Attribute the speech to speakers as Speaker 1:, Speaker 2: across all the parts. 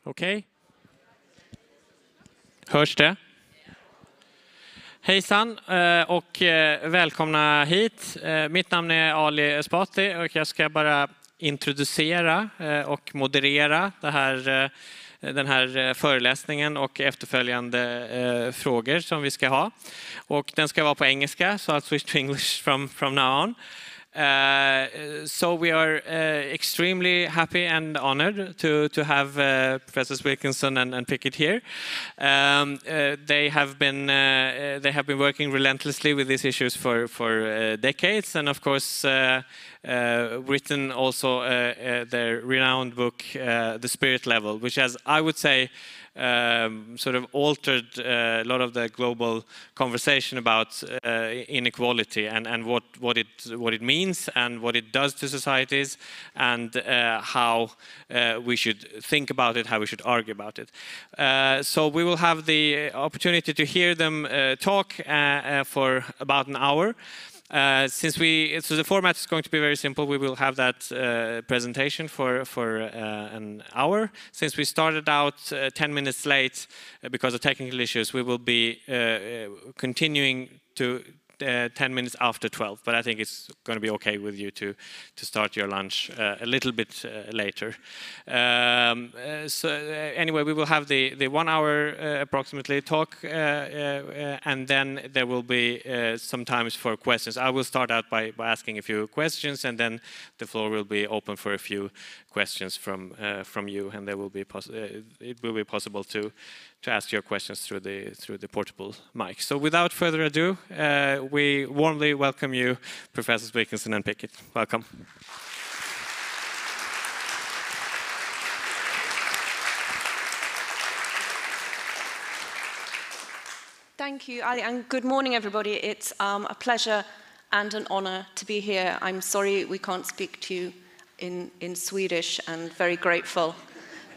Speaker 1: Okej. Hörs det? Hejsan och välkomna hit. Mitt namn är Ali Esbati och jag ska bara introducera och moderera den här föreläsningen och efterföljande frågor som vi ska ha. Och den ska vara på engelska, so I'll switch to English from now on. So we are extremely happy and honored to have Professors Wilkinson and Pickett here. They have been working relentlessly with these issues for decades, and of course written also their renowned book, The Spirit Level, which has, I would say, sort of altered a lot of the global conversation about inequality and what it means and what it does to societies, and how we should think about it, how we should argue about it. So we will have the opportunity to hear them talk for about an hour. So the format is going to be very simple. We will have that presentation for an hour. Since we started out 10 minutes late because of technical issues, we will be continuing to 10 minutes after 12. But I think it's going to be okay with you to start your lunch a little bit later. So anyway, we will have the 1 hour approximately talk, and then there will be some times for questions. I will start out by asking a few questions, and then the floor will be open for a few questions from you, and there will be it will be possible to ask your questions through the portable mic. So without further ado, we warmly welcome you, Professors Wilkinson and Pickett. Welcome.
Speaker 2: Thank you, Ali, and good morning, everybody. It's a pleasure and an honor to be here. I'm sorry we can't speak to you in Swedish, and very grateful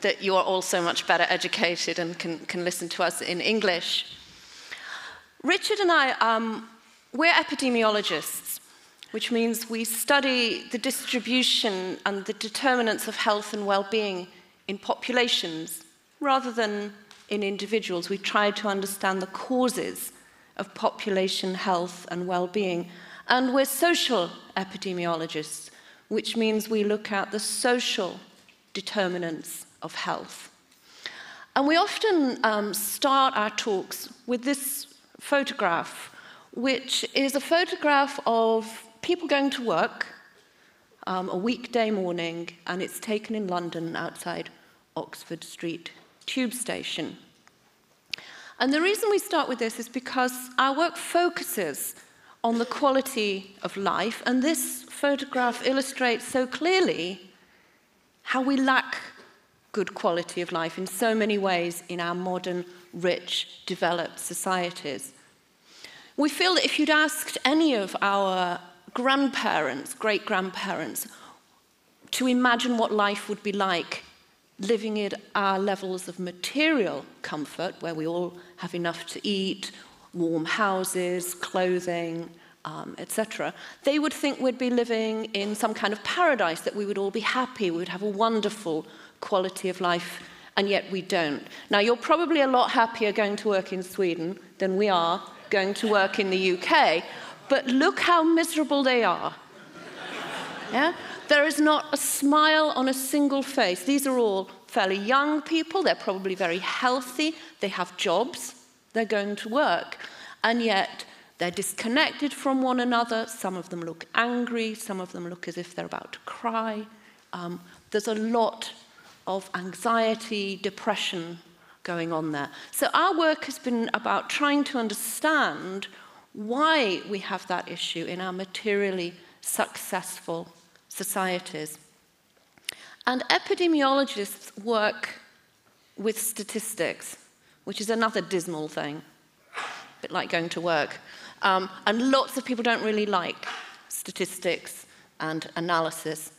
Speaker 2: that you are all so much better educated and can listen to us in English. Richard and I, we're epidemiologists, which means we study the distribution and the determinants of health and well-being in populations rather than in individuals. We try to understand the causes of population health and well-being. And we're social epidemiologists, which means we look at the social determinants of health. And we often start our talks with this photograph, which is a photograph of people going to work a weekday morning, and it's taken in London outside Oxford Street Tube Station. And the reason we start with this is because our work focuses on the quality of life, and this photograph illustrates so clearly how we lack good quality of life in so many ways in our modern, rich, developed societies. We feel that if you'd asked any of our grandparents, great-grandparents, to imagine what life would be like living at our levels of material comfort, where we all have enough to eat, warm houses, clothing, etc., they would think we'd be living in some kind of paradise, that we would all be happy, we would have a wonderful quality of life, and yet we don't. Now, you're probably a lot happier going to work in Sweden than we are going to work in the UK, but look how miserable they are. Yeah? There is not a smile on a single face. These are all fairly young people, they're probably very healthy, they have jobs, they're going to work, and yet they're disconnected from one another. Some of them look angry, some of them look as if they're about to cry. There's a lot of anxiety, depression going on there. So our work has been about trying to understand why we have that issue in our materially successful societies. And epidemiologists work with statistics, which is another dismal thing, a bit like going to work. And lots of people don't really like statistics and analysis.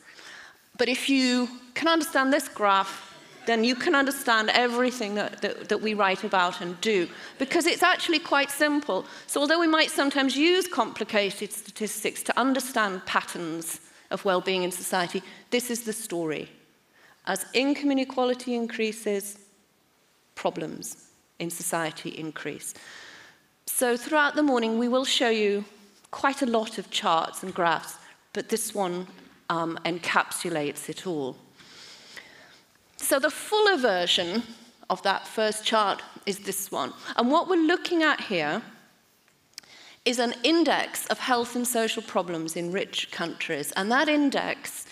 Speaker 2: But if you can understand this graph, then you can understand everything that we write about and do, because it's actually quite simple. So although we might sometimes use complicated statistics to understand patterns of well-being in society, this is the story. As income inequality increases, problems in society increase. So throughout the morning, we will show you quite a lot of charts and graphs, but this one encapsulates it all. So the fuller version of that first chart is this one. And what we're looking at here is an index of health and social problems in rich countries. And that index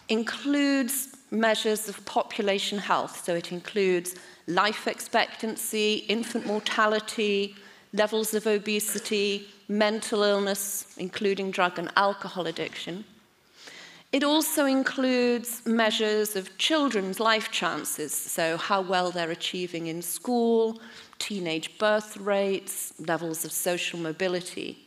Speaker 2: includes measures of population health. So it includes life expectancy, infant mortality, levels of obesity, mental illness, including drug and alcohol addiction. It also includes measures of children's life chances, so how well they're achieving in school, teenage birth rates, levels of social mobility,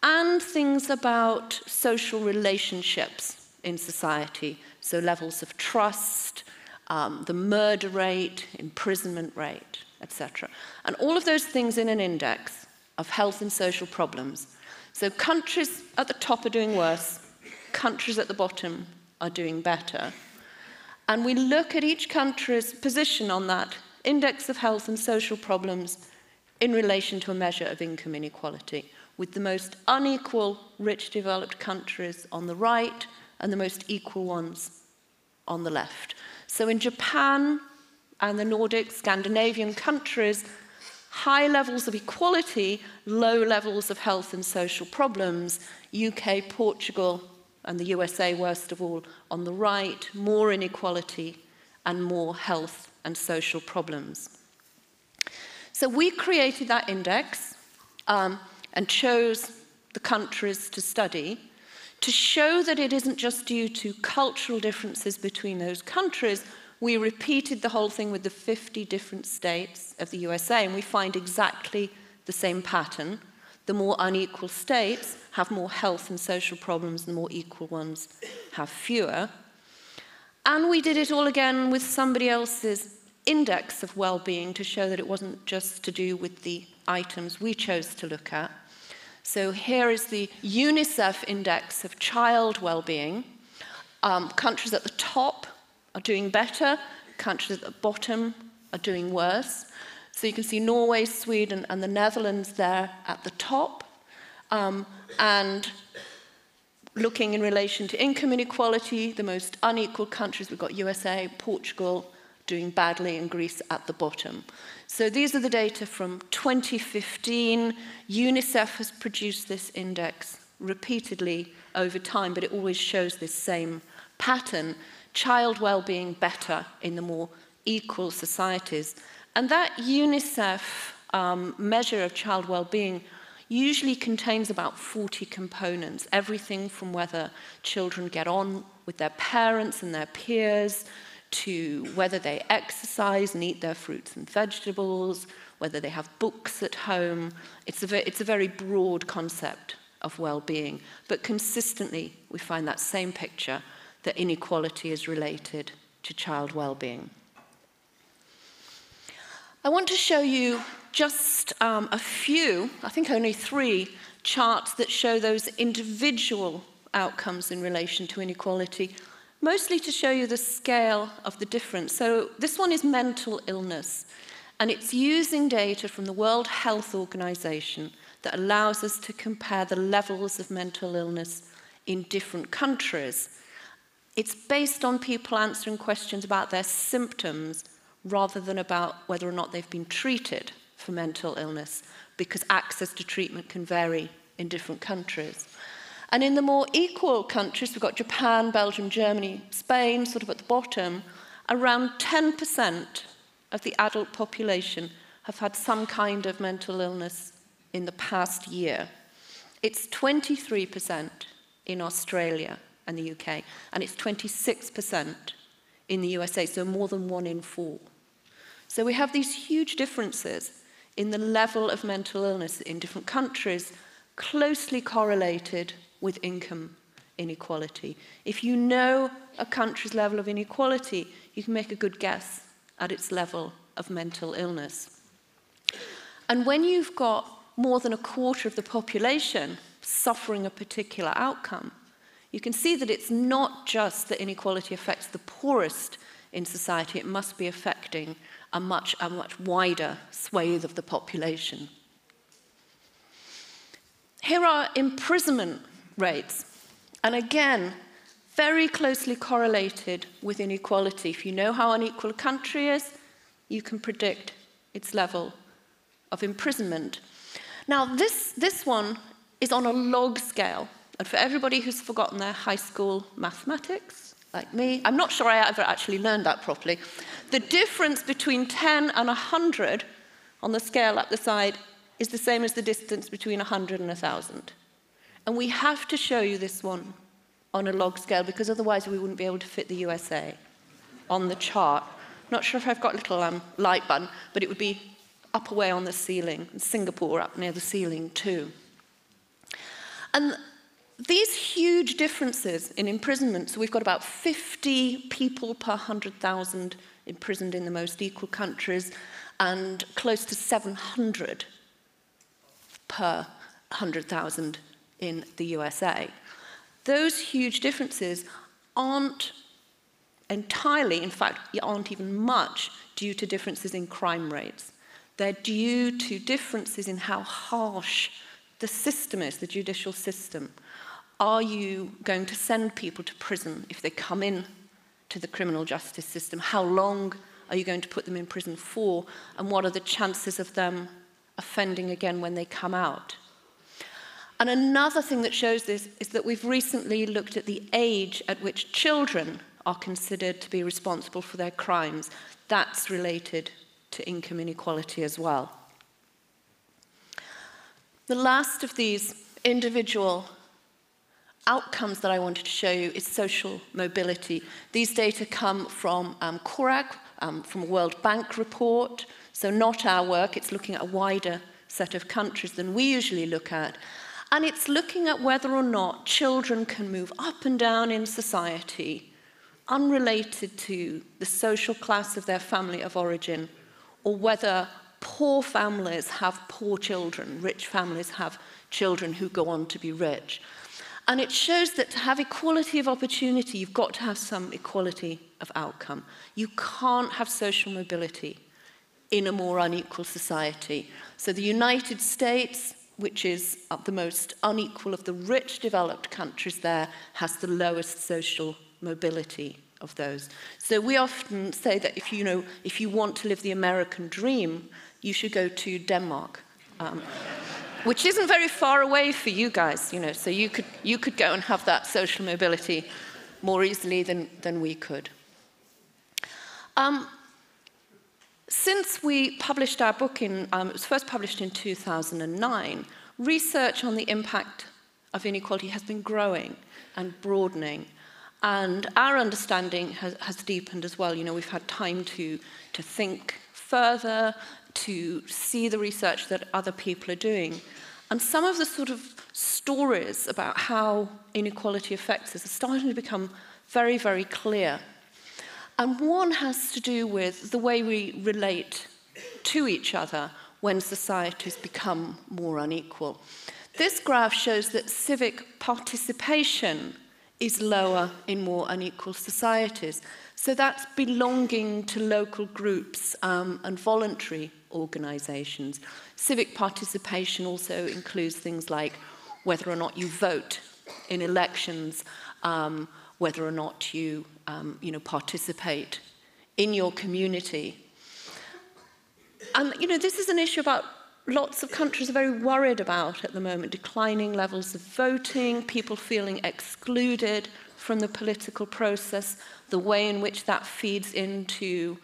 Speaker 2: and things about social relationships in society, so levels of trust, the murder rate, imprisonment rate, etc. And all of those things in an index of health and social problems. So countries at the top are doing worse, countries at the bottom are doing better. And we look at each country's position on that index of health and social problems in relation to a measure of income inequality, with the most unequal rich developed countries on the right and the most equal ones on the left. So in Japan and the Nordic, Scandinavian countries, high levels of equality, low levels of health and social problems. UK, Portugal, and the USA, worst of all, on the right, more inequality and more health and social problems. So we created that index and chose the countries to study to show that it isn't just due to cultural differences between those countries. We repeated the whole thing with the 50 different states of the USA, and we find exactly the same pattern. The more unequal states have more health and social problems, and the more equal ones have fewer. And we did it all again with somebody else's index of well-being to show that it wasn't just to do with the items we chose to look at. So here is the UNICEF index of child well-being. Countries at the top are doing better, countries at the bottom are doing worse. So you can see Norway, Sweden, and the Netherlands there at the top. And looking in relation to income inequality, the most unequal countries, we've got USA, Portugal doing badly, and Greece at the bottom. So these are the data from 2015. UNICEF has produced this index repeatedly over time, but it always shows this same pattern. Child well-being better in the more equal societies. And that UNICEF measure of child well-being usually contains about 40 components, everything from whether children get on with their parents and their peers, to whether they exercise and eat their fruits and vegetables, whether they have books at home. It's a very broad concept of well-being, but consistently we find that same picture, that inequality is related to child well-being. I want to show you just a few, I think only 3, charts that show those individual outcomes in relation to inequality, mostly to show you the scale of the difference. So this one is mental illness, and it's using data from the World Health Organization that allows us to compare the levels of mental illness in different countries. It's based on people answering questions about their symptoms rather than about whether or not they've been treated for mental illness, because access to treatment can vary in different countries. And in the more equal countries, we've got Japan, Belgium, Germany, Spain, sort of at the bottom, around 10% of the adult population have had some kind of mental illness in the past year. It's 23% in Australia and the UK, and it's 26% in the USA, so more than 1 in 4. So we have these huge differences in the level of mental illness in different countries, closely correlated with income inequality. If you know a country's level of inequality, you can make a good guess at its level of mental illness. And when you've got more than a quarter of the population suffering a particular outcome, you can see that it's not just that inequality affects the poorest in society, it must be affecting a much wider swathe of the population. Here are imprisonment rates, and again, very closely correlated with inequality. If you know how unequal a country is, you can predict its level of imprisonment. Now, this one is on a log scale, and for everybody who's forgotten their high school mathematics, like me, I'm not sure I ever actually learned that properly, the difference between 10 and 100 on the scale up the side is the same as the distance between 100 and 1,000. And we have to show you this one on a log scale, because otherwise we wouldn't be able to fit the USA on the chart. Not sure if I've got a little light button, but it would be up away on the ceiling, and Singapore up near the ceiling too. And these huge differences in imprisonment, so we've got about 50 people per 100,000 imprisoned in the most equal countries, and close to 700 per 100,000 in the USA. Those huge differences aren't entirely, in fact, aren't even much due to differences in crime rates. They're due to differences in how harsh the system is, the judicial system. Are you going to send people to prison if they come in to the criminal justice system? How long are you going to put them in prison for? And what are the chances of them offending again when they come out? And another thing that shows this is that we've recently looked at the age at which children are considered to be responsible for their crimes. That's related to income inequality as well. The last of these individual outcomes that I wanted to show you is social mobility. These data come from CORAC, from a World Bank report, so not our work. It's looking at a wider set of countries than we usually look at. And it's looking at whether or not children can move up and down in society unrelated to the social class of their family of origin, or whether poor families have poor children, rich families have children who go on to be rich. And it shows that to have equality of opportunity, you've got to have some equality of outcome. You can't have social mobility in a more unequal society. So the United States, which is the most unequal of the rich developed countries there, has the lowest social mobility of those. So we often say that if you want to live the American dream, you should go to Denmark, which isn't very far away for you guys, so you could go and have that social mobility more easily than we could. Since we published our book it was first published in 2009, research on the impact of inequality has been growing and broadening. And our understanding has deepened as well. We've had time to think further, to see the research that other people are doing. And some of the sort of stories about how inequality affects us are starting to become very, very clear. And one has to do with the way we relate to each other when societies become more unequal. This graph shows that civic participation is lower in more unequal societies. So that's belonging to local groups and voluntary organisations. Civic participation also includes things like whether or not you vote in elections, whether or not you participate in your community. And this is an issue about lots of countries are very worried about at the moment: declining levels of voting, people feeling excluded from the political process, the way in which that feeds into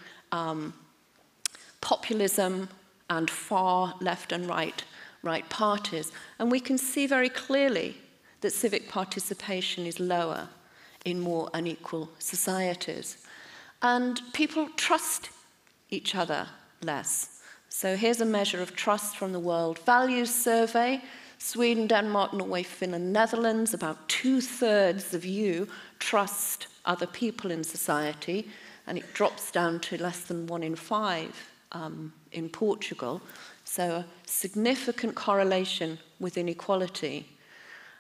Speaker 2: populism and far left and right parties. And we can see very clearly that civic participation is lower in more unequal societies. And people trust each other less. So here's a measure of trust from the World Values Survey. Sweden, Denmark, Norway, Finland, Netherlands, about 2/3 of you trust other people in society, and it drops down to less than 1 in 5 in Portugal. So a significant correlation with inequality.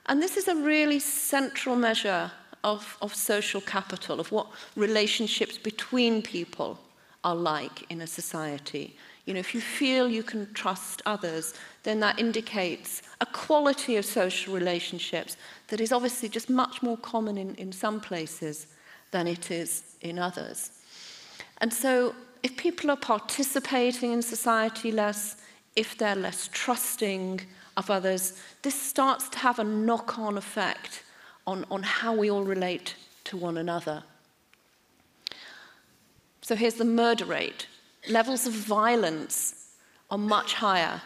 Speaker 2: And this is a really central measure of social capital, of what relationships between people are like in a society. You know, if you feel you can trust others, then that indicates a quality of social relationships that is obviously just much more common in some places than it is in others. And so if people are participating in society less, if they're less trusting of others, this starts to have a knock-on effect on how we all relate to one another. So here's the murder rate. Levels of violence are much higher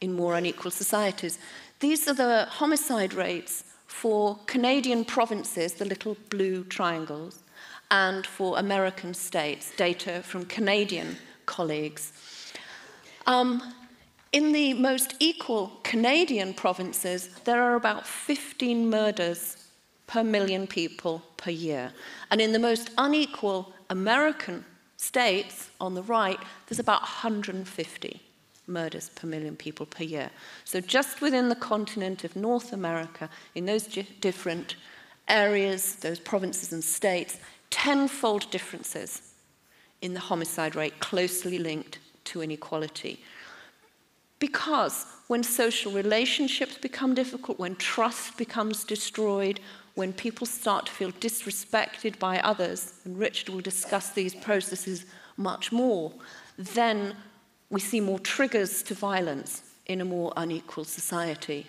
Speaker 2: in more unequal societies. These are the homicide rates for Canadian provinces, the little blue triangles, and for American states, data from Canadian colleagues. In the most equal Canadian provinces, there are about 15 murders per million people per year. And in the most unequal American states, on the right, there's about 150 murders per million people per year. So just within the continent of North America, in those different areas, those provinces and states, tenfold differences in the homicide rate closely linked to inequality. Because when social relationships become difficult, when trust becomes destroyed, when people start to feel disrespected by others, and Richard will discuss these processes much more, then we see more triggers to violence in a more unequal society.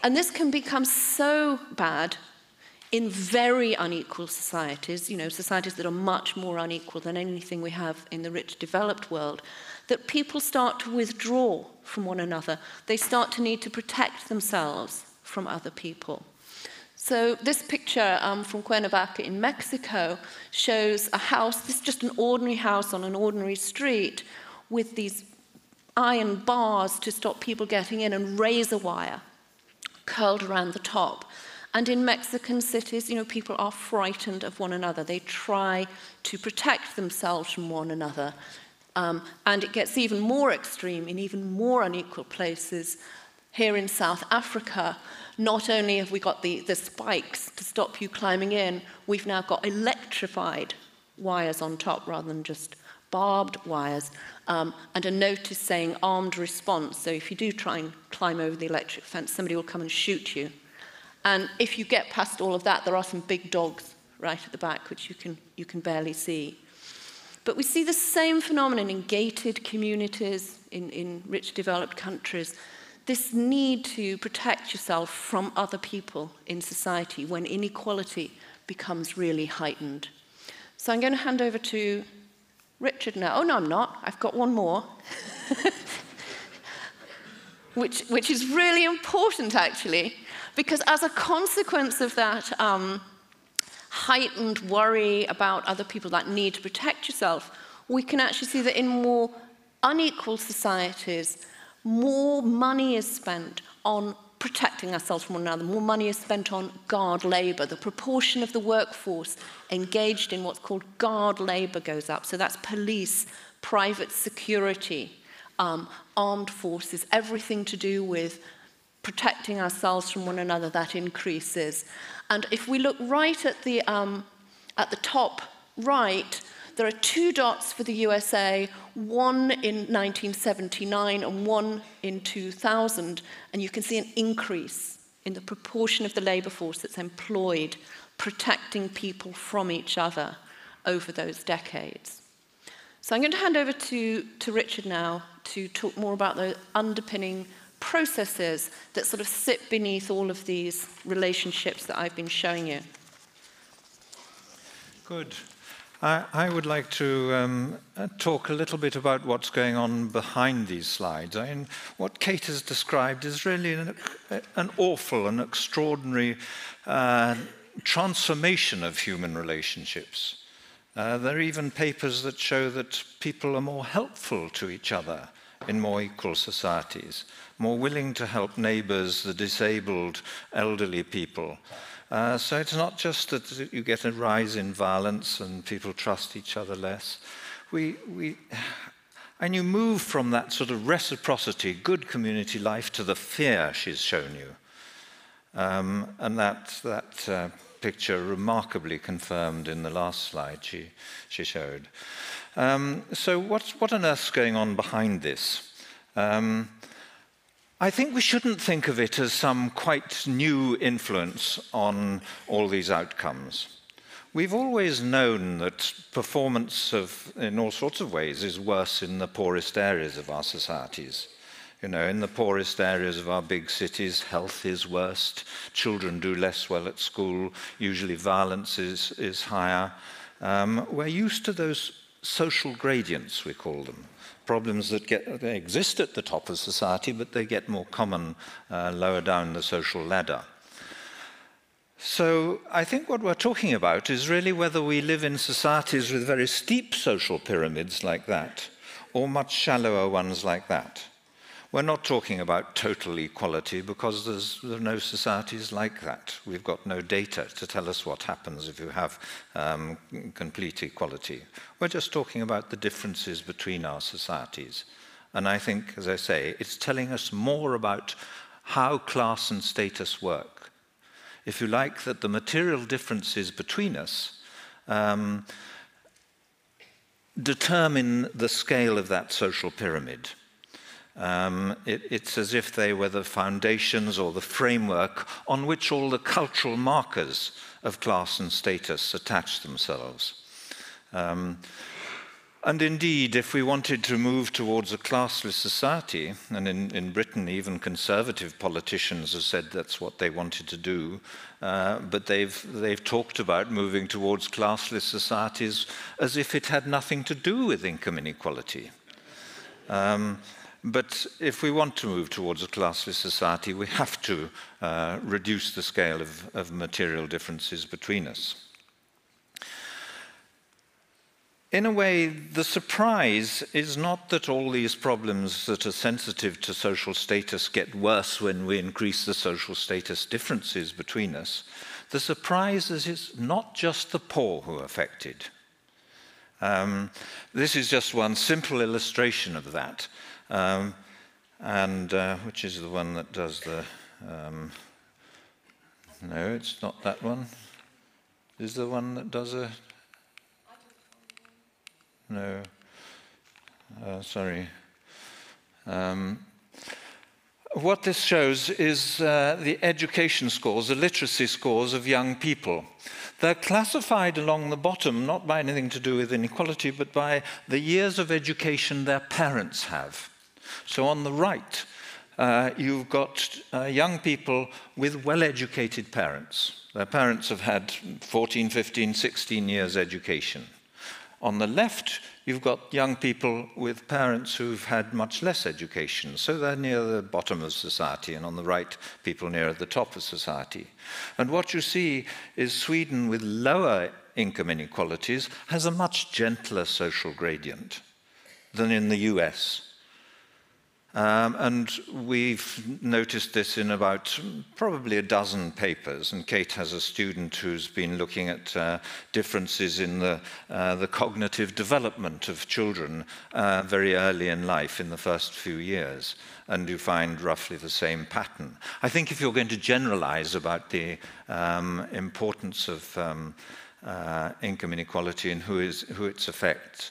Speaker 2: And this can become so bad in very unequal societies, you know, societies that are much more unequal than anything we have in the rich developed world, that people start to withdraw from one another. They start to need to protect themselves from other people. So this picture from Cuernavaca in Mexico shows a house, this is just an ordinary house on an ordinary street with these iron bars to stop people getting in and razor wire curled around the top. And in Mexican cities, you know, people are frightened of one another. They try to protect themselves from one another. And it gets even more extreme in even more unequal places. Here in South Africa, not only have we got the spikes to stop you climbing in, we've now got electrified wires on top rather than just barbed wires, and a notice saying armed response. So if you do try and climb over the electric fence, somebody will come and shoot you. And if you get past all of that, there are some big dogs right at the back, which you can barely see. But we see the same phenomenon in gated communities, in rich developed countries. This need to protect yourself from other people in society when inequality becomes really heightened. So I'm going to hand over to Richard now. Oh, no, I'm not. I've got one more. which is really important, actually, because as a consequence of that heightened worry about other people, that need to protect yourself, we can actually see that in more unequal societies, more money is spent on protecting ourselves from one another, more money is spent on guard labour. The proportion of the workforce engaged in what's called guard labour goes up. So that's police, private security, armed forces, everything to do with protecting ourselves from one another, that increases. And if we look right at the top right, there are 2 dots for the USA, one in 1979 and one in 2000, and you can see an increase in the proportion of the labour force that's employed protecting people from each other over those decades. So I'm going to hand over to Richard now to talk more about the underpinning processes that sort of sit beneath all of these relationships that I've been showing you.
Speaker 3: Good. I would like to talk a little bit about what's going on behind these slides. I mean, what Kate has described is really an awful and extraordinary transformation of human relationships. There are even papers that show that people are more helpful to each other in more equal societies, more willing to help neighbours, the disabled, elderly people. So it's not just that you get a rise in violence and people trust each other less. And you move from that sort of reciprocity, good community life, to the fear she's shown you. And that picture remarkably confirmed in the last slide she showed. So what on earth's going on behind this? I think we shouldn't think of it as some quite new influence on all these outcomes. We've always known that performance in all sorts of ways is worse in the poorest areas of our societies. You know, in the poorest areas of our big cities, health is worst, children do less well at school, usually violence is higher. We're used to those social gradients, we call them. Problems that they exist at the top of society, but they get more common lower down the social ladder. So I think what we're talking about is really whether we live in societies with very steep social pyramids like that, or much shallower ones like that. We're not talking about total equality because there are no societies like that. We've got no data to tell us what happens if you have complete equality. We're just talking about the differences between our societies. And I think, as I say, it's telling us more about how class and status work. If you like, that the material differences between us determine the scale of that social pyramid. It's as if they were the foundations or the framework on which all the cultural markers of class and status attach themselves. And indeed, if we wanted to move towards a classless society, and in Britain even conservative politicians have said that's what they wanted to do, but they've talked about moving towards classless societies as if it had nothing to do with income inequality. But if we want to move towards a classless society, we have to reduce the scale of material differences between us. In a way, the surprise is not that all these problems that are sensitive to social status get worse when we increase the social status differences between us. The surprise is it's not just the poor who are affected. This is just one simple illustration of that. Which is the one that does the... no, it's not that one. Is the one that does a... No. Sorry. What this shows is the education scores, the literacy scores of young people. They're classified along the bottom, not by anything to do with inequality, but by the years of education their parents have. So on the right, you've got young people with well-educated parents. Their parents have had 14, 15, 16 years education. On the left, you've got young people with parents who've had much less education, so they're near the bottom of society, and on the right, people near the top of society. And what you see is Sweden, with lower income inequalities, has a much gentler social gradient than in the US. And we've noticed this in about probably a dozen papers, and Kate has a student who's been looking at differences in the cognitive development of children very early in life, in the first few years, and you find roughly the same pattern. I think if you're going to generalize about the importance of income inequality and who it affects,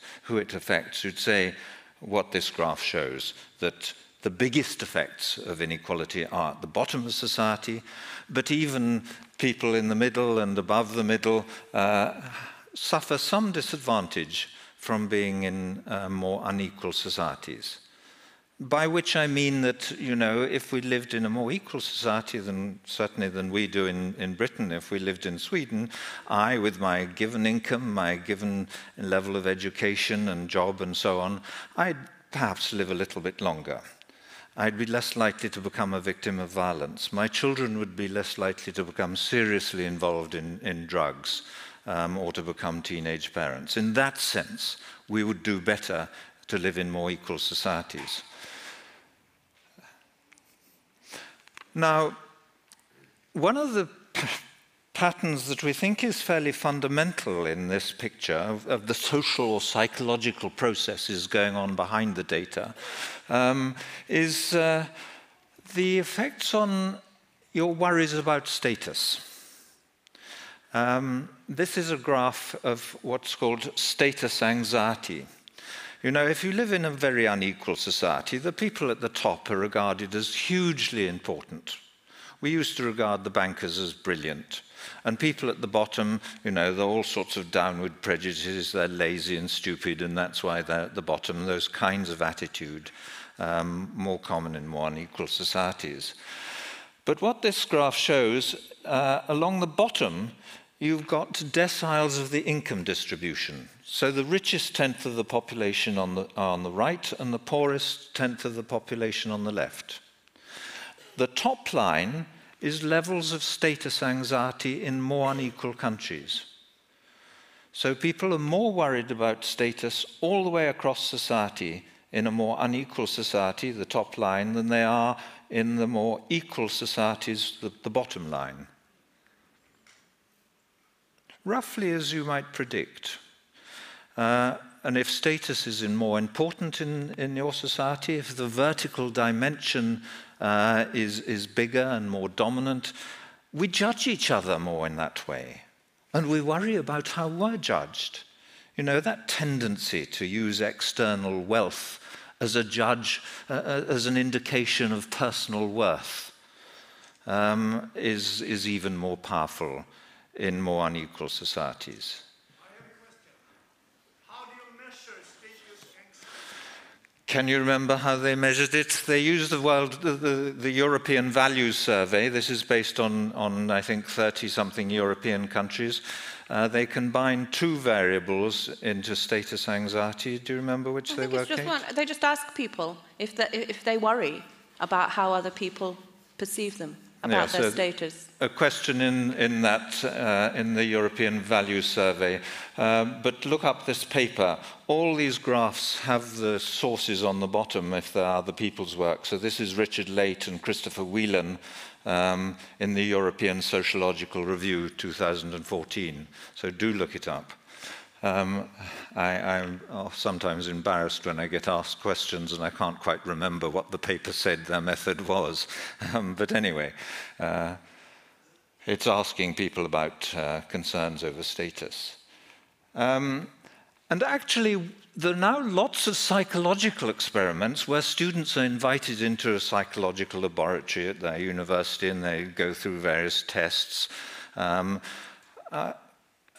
Speaker 3: you'd say what this graph shows, that the biggest effects of inequality are at the bottom of society, but even people in the middle and above the middle suffer some disadvantage from being in more unequal societies. By which I mean that, you know, if we lived in a more equal society certainly than we do in Britain, if we lived in Sweden, I, with my given income, my given level of education and job and so on, I'd perhaps live a little bit longer. I'd be less likely to become a victim of violence. My children would be less likely to become seriously involved in drugs or to become teenage parents. In that sense, we would do better to live in more equal societies. Now, one of the patterns that we think is fairly fundamental in this picture of the social or psychological processes going on behind the data is the effects on your worries about status. This is a graph of what's called status anxiety. You know, if you live in a very unequal society, the people at the top are regarded as hugely important. We used to regard the bankers as brilliant. And people at the bottom, you know, there are all sorts of downward prejudices, they're lazy and stupid, and that's why they're at the bottom. Those kinds of attitude, more common in more unequal societies. But what this graph shows, along the bottom, you've got deciles of the income distribution. So the richest tenth of the population are on the right, and the poorest tenth of the population on the left. The top line is levels of status anxiety in more unequal countries. So people are more worried about status all the way across society in a more unequal society, the top line, than they are in the more equal societies, the bottom line. Roughly as you might predict. And if status is more important in your society, if the vertical dimension is bigger and more dominant, we judge each other more in that way. And we worry about how we're judged. You know, that tendency to use external wealth as a judge, as an indication of personal worth, is even more powerful in more unequal societies. Can you remember how they measured it? They used the European Values Survey. This is based on I think, 30-something European countries. They combined two variables into status anxiety. Do you remember which they were, Kate?
Speaker 2: They just ask people if they worry about how other people perceive them, about their status.
Speaker 3: A question in the European Values Survey. But look up this paper. All these graphs have the sources on the bottom if they are other people's work. So this is Richard Late and Christopher Whelan in the European Sociological Review 2014. So do look it up. I'm sometimes embarrassed when I get asked questions and I can't quite remember what the paper said their method was. But anyway, it's asking people about concerns over status. And actually, there are now lots of psychological experiments where students are invited into a psychological laboratory at their university and they go through various tests.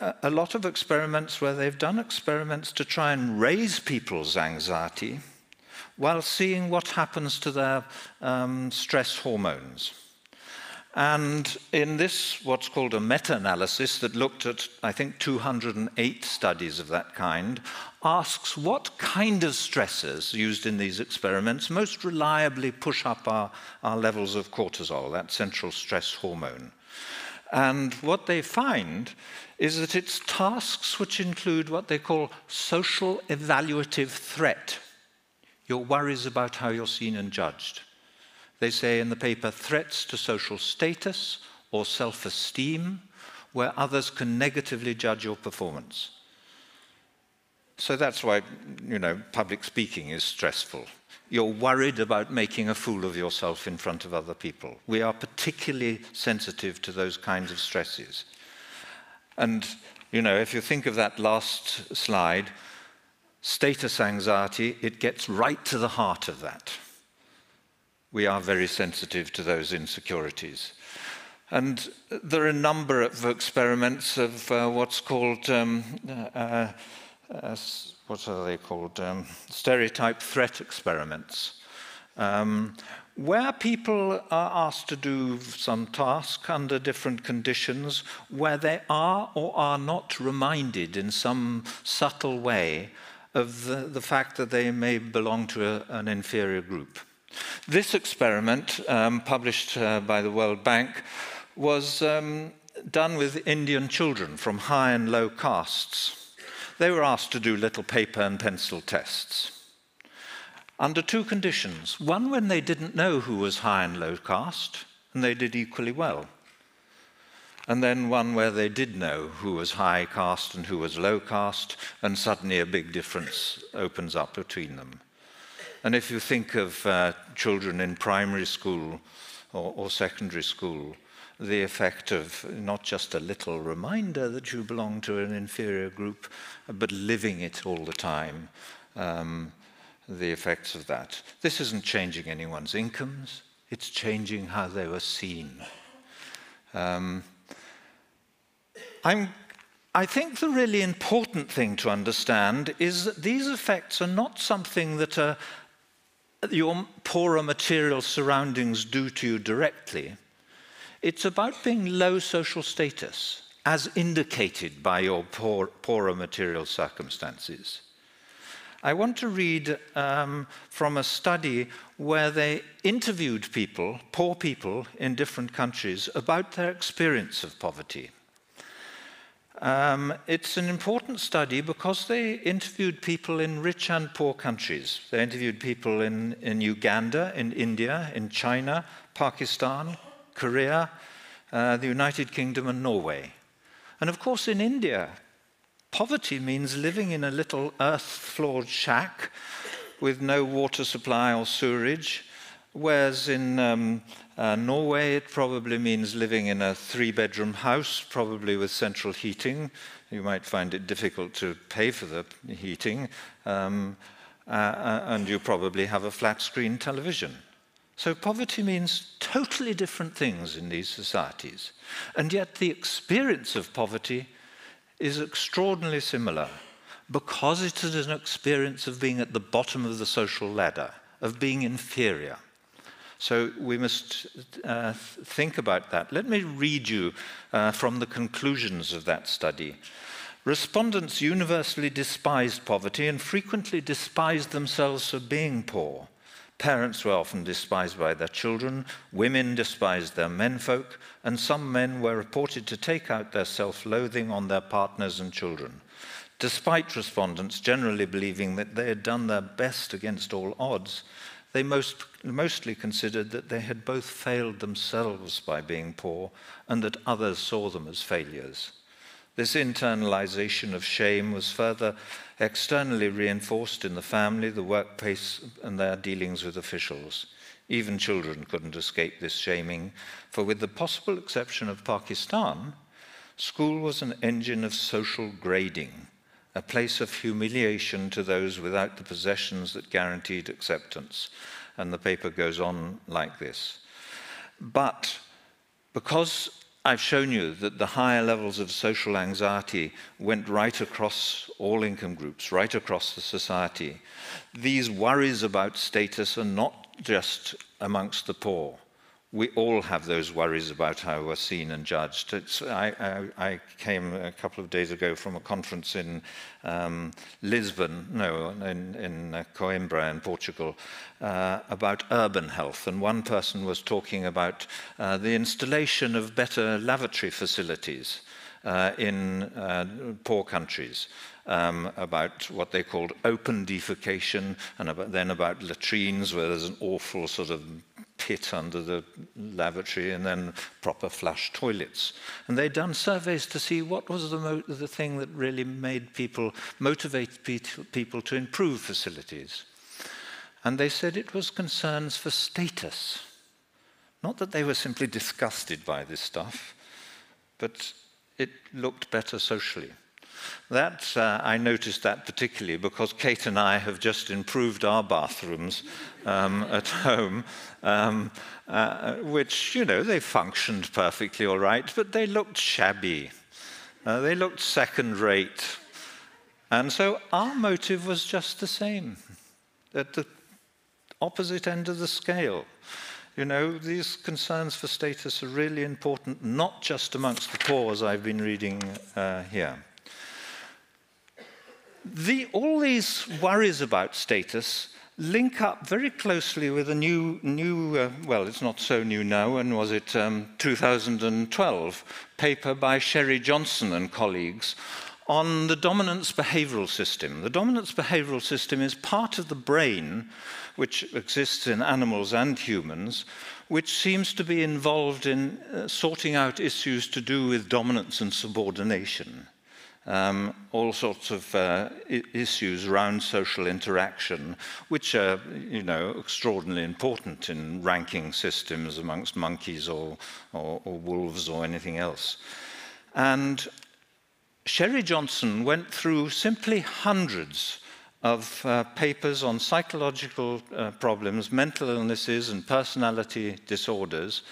Speaker 3: A lot of experiments where they've done experiments to try and raise people's anxiety while seeing what happens to their stress hormones. And in this, what's called a meta-analysis that looked at, I think, 208 studies of that kind, asks what kind of stressors used in these experiments most reliably push up our levels of cortisol, that central stress hormone. And what they find is that it's tasks which include what they call social evaluative threat, your worries about how you're seen and judged. They say in the paper, threats to social status or self-esteem, where others can negatively judge your performance. So that's why, you know, public speaking is stressful. You're worried about making a fool of yourself in front of other people. We are particularly sensitive to those kinds of stresses. And, you know, if you think of that last slide, status anxiety, it gets right to the heart of that. We are very sensitive to those insecurities. And there are a number of experiments of what's called, what are they called? Stereotype threat experiments, where people are asked to do some task under different conditions where they are or are not reminded in some subtle way of the fact that they may belong to an inferior group. This experiment, published by the World Bank, was done with Indian children from high and low castes. They were asked to do little paper and pencil tests under two conditions. One, when they didn't know who was high and low caste, and they did equally well. And then one where they did know who was high caste and who was low caste, and suddenly a big difference opens up between them. And if you think of children in primary school or secondary school, the effect of not just a little reminder that you belong to an inferior group, but living it all the time, the effects of that. This isn't changing anyone's incomes, it's changing how they were seen. I think the really important thing to understand is that these effects are not something that your poorer material surroundings do to you directly. It's about being low social status, as indicated by your poorer material circumstances. I want to read from a study where they interviewed people, poor people in different countries, about their experience of poverty. It's an important study because they interviewed people in rich and poor countries. They interviewed people in Uganda, in India, in China, Pakistan, Korea, the United Kingdom and Norway. And of course in India, poverty means living in a little earth-floored shack with no water supply or sewerage, whereas in Norway it probably means living in a 3-bedroom house, probably with central heating. You might find it difficult to pay for the heating, and you probably have a flat-screen television. So poverty means totally different things in these societies. And yet the experience of poverty is extraordinarily similar because it is an experience of being at the bottom of the social ladder, of being inferior. So we must think about that. Let me read you from the conclusions of that study. Respondents universally despised poverty and frequently despised themselves for being poor. Parents were often despised by their children, women despised their menfolk, and some men were reported to take out their self-loathing on their partners and children. Despite respondents generally believing that they had done their best against all odds, they mostly considered that they had both failed themselves by being poor and that others saw them as failures. This internalization of shame was further externally reinforced in the family, the workplace, and their dealings with officials. Even children couldn't escape this shaming, for with the possible exception of Pakistan, school was an engine of social grading, a place of humiliation to those without the possessions that guaranteed acceptance. And the paper goes on like this. But because I've shown you that the higher levels of social anxiety went right across all income groups, right across the society, these worries about status are not just amongst the poor. We all have those worries about how we're seen and judged. I came a couple of days ago from a conference in Lisbon, in Coimbra in Portugal, about urban health. And one person was talking about the installation of better lavatory facilities in poor countries, about what they called open defecation, and then about latrines where there's an awful sort of pit under the lavatory, and then proper flush toilets. And they'd done surveys to see what was the thing that really made people, motivate people to improve facilities. And they said it was concerns for status. Not that they were simply disgusted by this stuff, but it looked better socially. That, I noticed that particularly because Kate and I have just improved our bathrooms at home, which, you know, they functioned perfectly all right, but they looked shabby. They looked second-rate. And so our motive was just the same, at the opposite end of the scale. You know, these concerns for status are really important, not just amongst the poor, as I've been reading here. All these worries about status link up very closely with a new well, it's not so new now, when was it, 2012, paper by Sherry Johnson and colleagues on the dominance behavioral system. The dominance behavioral system is part of the brain which exists in animals and humans, which seems to be involved in sorting out issues to do with dominance and subordination. all sorts of issues around social interaction, which are, extraordinarily important in ranking systems amongst monkeys or wolves or anything else. And Sherry Johnson went through simply hundreds of papers on psychological problems, mental illnesses and personality disorders,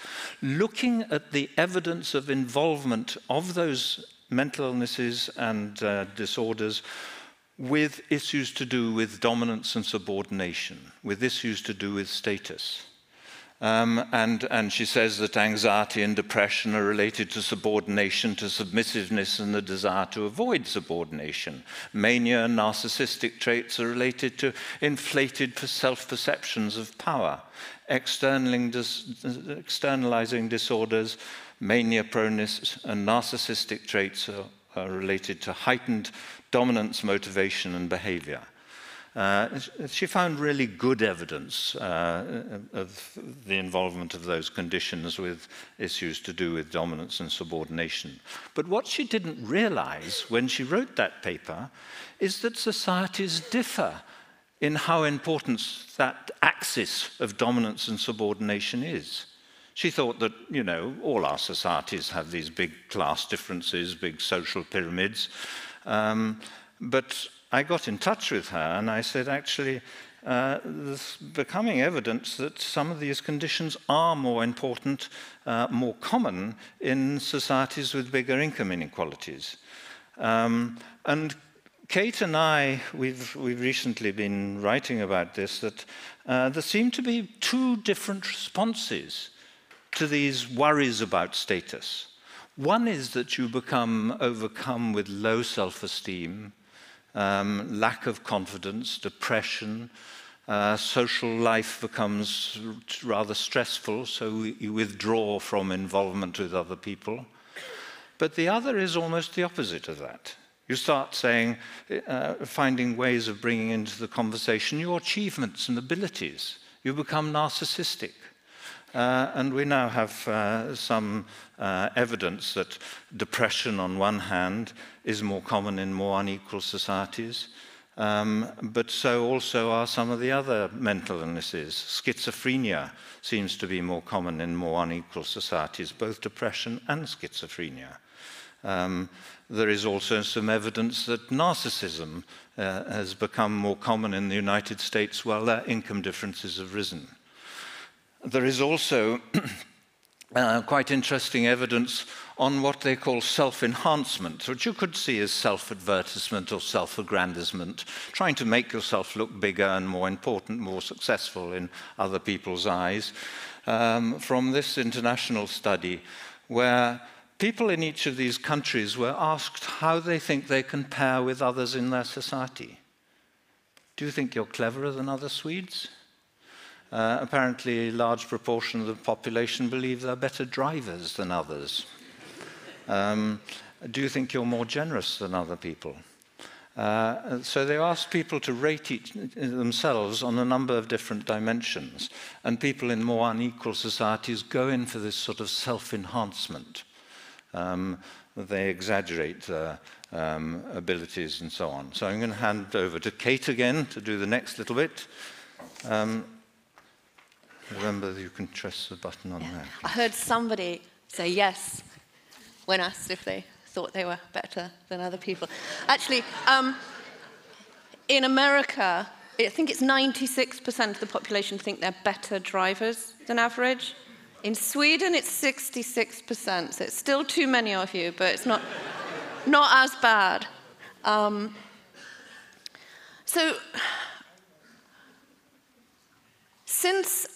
Speaker 3: looking at the evidence of involvement of those mental illnesses and disorders with issues to do with dominance and subordination, with issues to do with status. And she says that anxiety and depression are related to subordination, to submissiveness and the desire to avoid subordination. Mania and narcissistic traits are related to inflated self-perceptions of power. Externalizing disorders, mania proneness and narcissistic traits are related to heightened dominance, motivation and behavior. She found really good evidence of the involvement of those conditions with issues to do with dominance and subordination. But what she didn't realize when she wrote that paper is that societies differ in how important that axis of dominance and subordination is. She thought that, all our societies have these big class differences, big social pyramids, but I got in touch with her and I said, actually, there's becoming evidence that some of these conditions are more important, more common in societies with bigger income inequalities. And Kate and I, we've recently been writing about this, that there seem to be two different responses to these worries about status. One is that you become overcome with low self-esteem, lack of confidence, depression, social life becomes rather stressful, so you withdraw from involvement with other people. But the other is almost the opposite of that. You start saying, finding ways of bringing into the conversation your achievements and abilities. You become narcissistic. And we now have some evidence that depression, on one hand, is more common in more unequal societies, but so also are some of the other mental illnesses. Schizophrenia seems to be more common in more unequal societies, both depression and schizophrenia. There is also some evidence that narcissism has become more common in the United States while their income differences have risen. There is also quite interesting evidence on what they call self-enhancement, which you could see as self-advertisement or self-aggrandizement, trying to make yourself look bigger and more important, more successful in other people's eyes, from this international study where people in each of these countries were asked how they think they compare with others in their society. Do you think you're cleverer than other Swedes? Apparently, a large proportion of the population believe they're better drivers than others. Do you think you're more generous than other people? So they asked people to rate themselves on a number of different dimensions. And people in more unequal societies go in for this sort of self-enhancement. They exaggerate their abilities and so on. So I'm going to hand over to Kate again to do the next little bit. Remember, you can press the button on there.
Speaker 2: I heard somebody say yes when asked if they thought they were better than other people. Actually, in America, I think it's 96% of the population think they're better drivers than average. In Sweden, it's 66%, so it's still too many of you, but it's not as bad. Since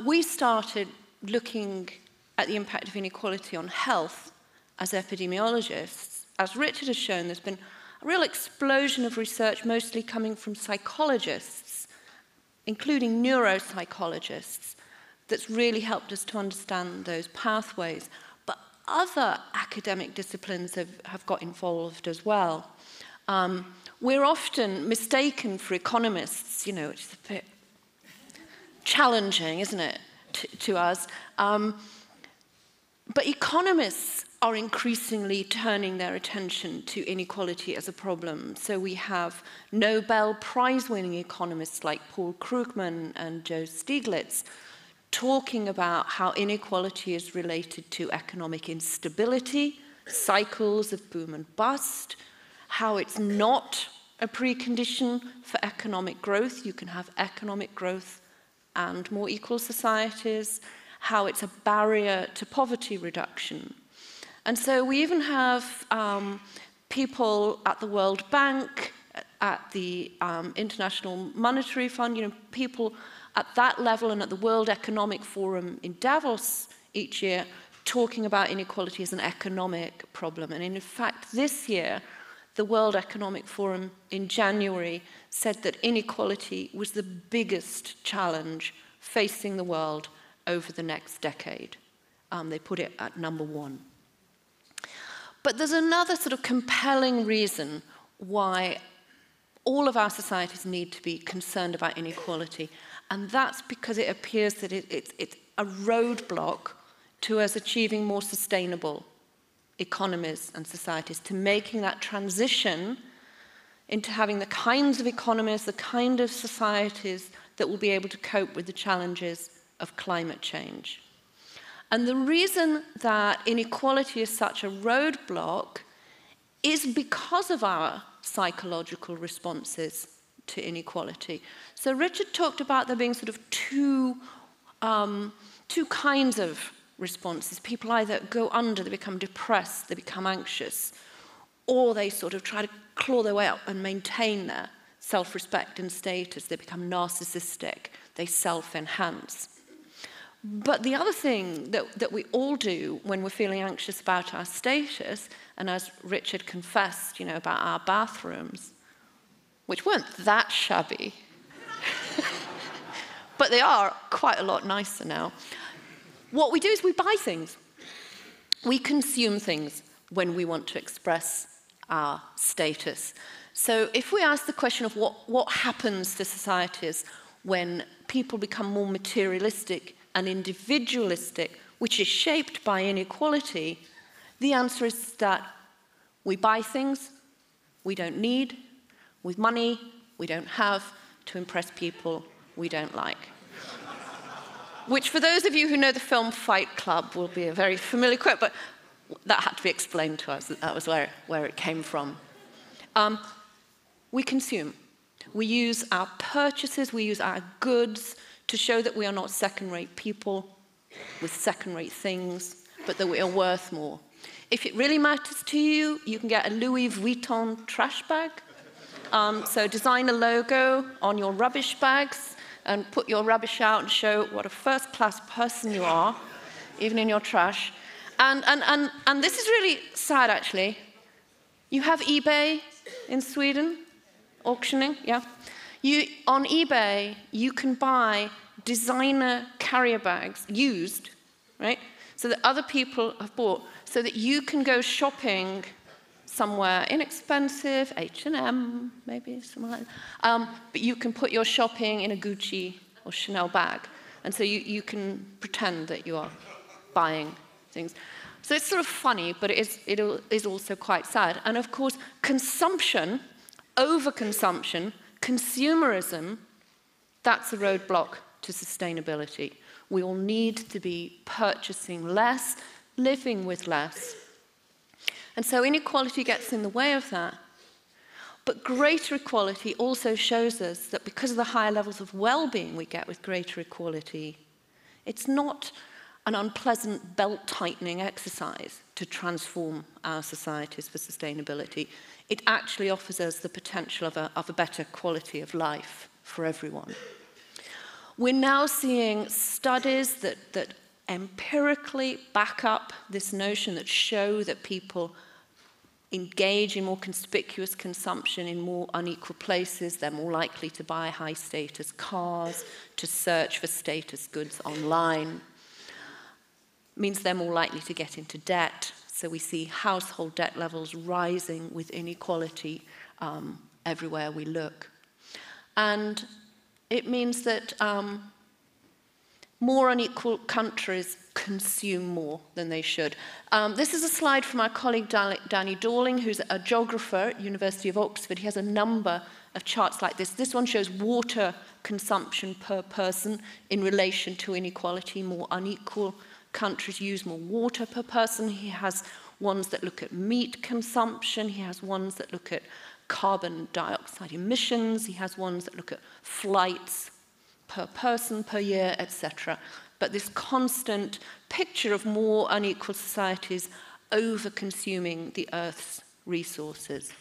Speaker 2: we started looking at the impact of inequality on health as epidemiologists, as Richard has shown, there's been a real explosion of research, mostly coming from psychologists, including neuropsychologists, that's really helped us to understand those pathways. But other academic disciplines have got involved as well. We're often mistaken for economists, which is a bit challenging, isn't it, to us? But economists are increasingly turning their attention to inequality as a problem. So we have Nobel Prize-winning economists like Paul Krugman and Joe Stiglitz talking about how inequality is related to economic instability, cycles of boom and bust, how it's not a precondition for economic growth. You can have economic growth and more equal societies, how it's a barrier to poverty reduction. And so we even have people at the World Bank, at the International Monetary Fund, people at that level and at the World Economic Forum in Davos each year talking about inequality as an economic problem. And in fact, this year, the World Economic Forum in January said that inequality was the biggest challenge facing the world over the next decade. They put it at number 1. But there's another sort of compelling reason why all of our societies need to be concerned about inequality, and that's because it appears that it's a roadblock to us achieving more sustainable economies and societies, to making that transition into having the kinds of economies, the kind of societies that will be able to cope with the challenges of climate change. And the reason that inequality is such a roadblock is because of our psychological responses to inequality. So Richard talked about there being sort of two kinds of responses. People either go under, they become depressed, they become anxious, or they sort of try to claw their way up and maintain their self-respect and status. They become narcissistic, they self-enhance. But the other thing that we all do when we're feeling anxious about our status, and as Richard confessed, about our bathrooms, which weren't that shabby, but they are quite a lot nicer now. What we do is we buy things. We consume things when we want to express our status. So if we ask the question of what happens to societies when people become more materialistic and individualistic, which is shaped by inequality, the answer is that we buy things we don't need, with money we don't have, to impress people we don't like. Which, for those of you who know the film Fight Club, will be a very familiar quote, but that had to be explained to us. That was where it came from. We consume. We use our purchases, we use our goods to show that we are not second-rate people with second-rate things, but that we are worth more. If it really matters to you, you can get a Louis Vuitton trash bag. So design a logo on your rubbish bags and put your rubbish out and show what a first-class person you are, even in your trash. And this is really sad, actually. You have eBay in Sweden, auctioning, yeah? On eBay, you can buy designer carrier bags, used, right? So that other people have bought, so that you can go shopping somewhere inexpensive, H&M, maybe, something like that. But you can put your shopping in a Gucci or Chanel bag. And so you can pretend that you are buying things. So it's sort of funny, but it is also quite sad. And of course, consumption, overconsumption, consumerism, that's a roadblock to sustainability. We all need to be purchasing less, living with less. And so inequality gets in the way of that. But greater equality also shows us that because of the higher levels of well-being we get with greater equality, it's not an unpleasant belt-tightening exercise to transform our societies for sustainability. It actually offers us the potential of a better quality of life for everyone. We're now seeing studies that empirically back up this notion, that show that people engage in more conspicuous consumption in more unequal places. They're more likely to buy high-status cars, to search for status goods online. Means they're more likely to get into debt. So we see household debt levels rising with inequality everywhere we look. And it means that more unequal countries consume more than they should. This is a slide from our colleague Danny Dorling, who's a geographer at University of Oxford. He has a number of charts like this. This one shows water consumption per person in relation to inequality. More unequal countries use more water per person. He has ones that look at meat consumption. He has ones that look at carbon dioxide emissions. He has ones that look at flights per person per year, etc. But this constant picture of more unequal societies over-consuming the Earth's resources.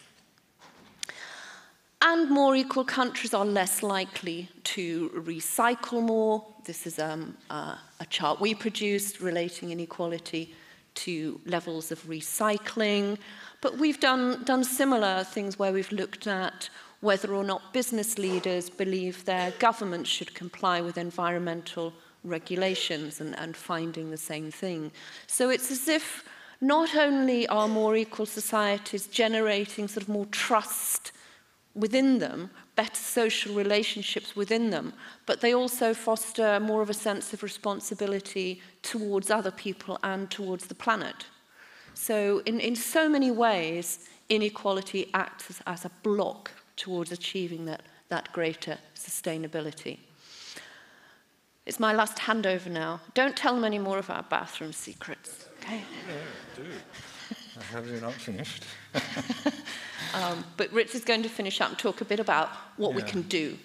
Speaker 2: And more equal countries are less likely to recycle more. This is a chart we produced relating inequality to levels of recycling. But we've done similar things where we've looked at whether or not business leaders believe their government should comply with environmental regulations and finding the same thing. So it's as if not only are more equal societies generating sort of more trust within them, better social relationships within them, but they also foster more of a sense of responsibility towards other people and towards the planet. So in so many ways, inequality acts as a block towards achieving that greater sustainability. It's my last handover now. Don't tell them any more of our bathroom secrets, okay?
Speaker 3: Yeah, do. Have you not finished?
Speaker 2: But Rich is going to finish up and talk a bit about what we can do.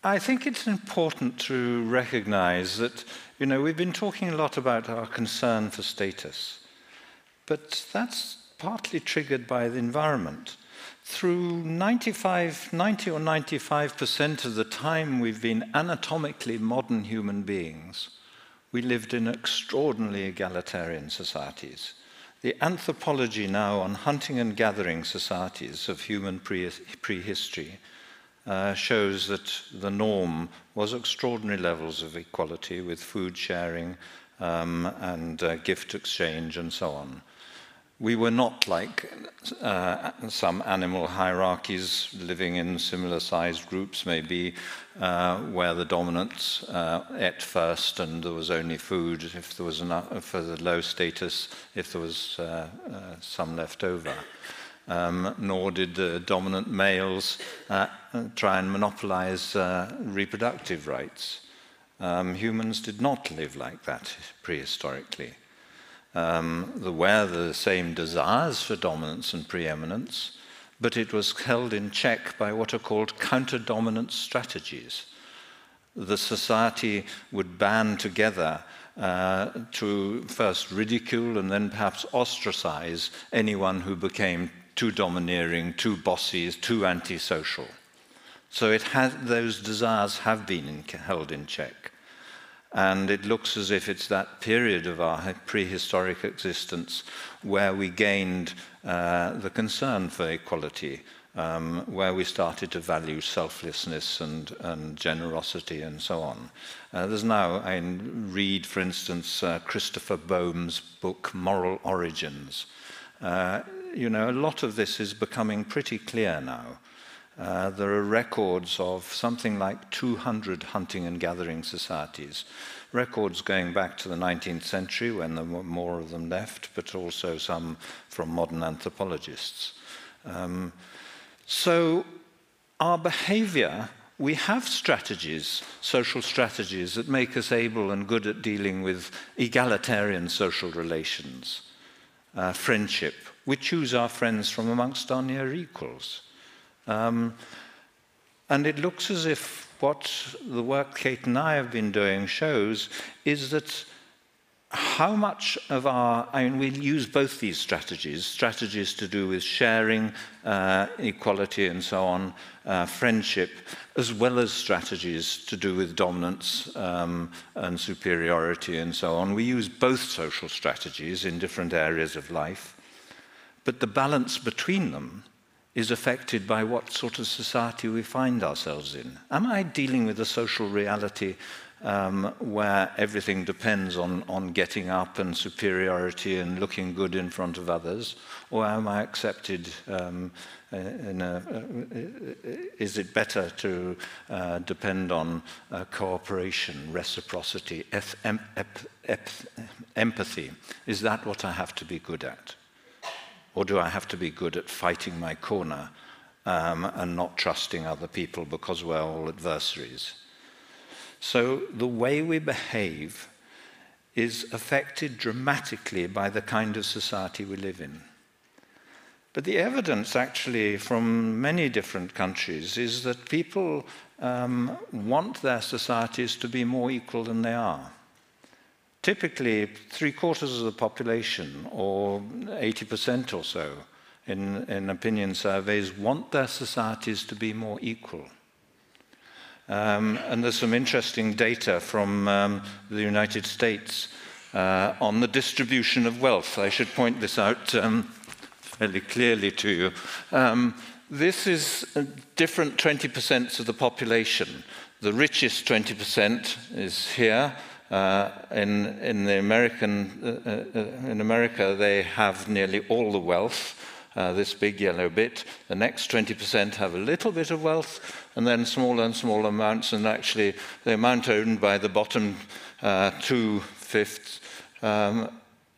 Speaker 3: I think it's important to recognize that, we've been talking a lot about our concern for status, but that's partly triggered by the environment. Through 90 or 95% of the time we've been anatomically modern human beings, we lived in extraordinarily egalitarian societies. The anthropology now on hunting and gathering societies of human prehistory shows that the norm was extraordinary levels of equality with food sharing and gift exchange and so on. We were not like some animal hierarchies living in similar-sized groups, maybe, where the dominants ate first and there was only food if there was enough for the low status, if there was some left over. Nor did the dominant males try and monopolize reproductive rights. Humans did not live like that prehistorically. There were the same desires for dominance and preeminence, but it was held in check by what are called counter-dominance strategies. The society would band together to first ridicule and then perhaps ostracize anyone who became too domineering, too bossy, too antisocial. So those desires have been held in check. And it looks as if it's that period of our prehistoric existence where we gained the concern for equality, where we started to value selflessness and generosity and so on. There's now, I read, for instance, Christopher Boehm's book, Moral Origins. A lot of this is becoming pretty clear now. There are records of something like 200 hunting and gathering societies, records going back to the 19th century when there were more of them left, but also some from modern anthropologists. So our behavior, we have strategies, social strategies, that make us able and good at dealing with egalitarian social relations, friendship. We choose our friends from amongst our near equals. And it looks as if what the work Kate and I have been doing shows is that how much of we'll use both these strategies to do with sharing, equality and so on, friendship, as well as strategies to do with dominance and superiority and so on. We use both social strategies in different areas of life, but the balance between them is affected by what sort of society we find ourselves in. Am I dealing with a social reality where everything depends on getting up and superiority and looking good in front of others? Or am I accepted is it better to depend on cooperation, reciprocity, empathy? Is that what I have to be good at? Or do I have to be good at fighting my corner and not trusting other people because we're all adversaries? So the way we behave is affected dramatically by the kind of society we live in. But the evidence actually from many different countries is that people want their societies to be more equal than they are. Typically, 3/4 of the population, or 80% or so, in opinion surveys, want their societies to be more equal. And there's some interesting data from the United States on the distribution of wealth. I should point this out fairly clearly to you. This is different 20% of the population. The richest 20% is here. In America, they have nearly all the wealth, this big yellow bit. The next 20% have a little bit of wealth, and then smaller and smaller amounts, and actually the amount owned by the bottom 2/5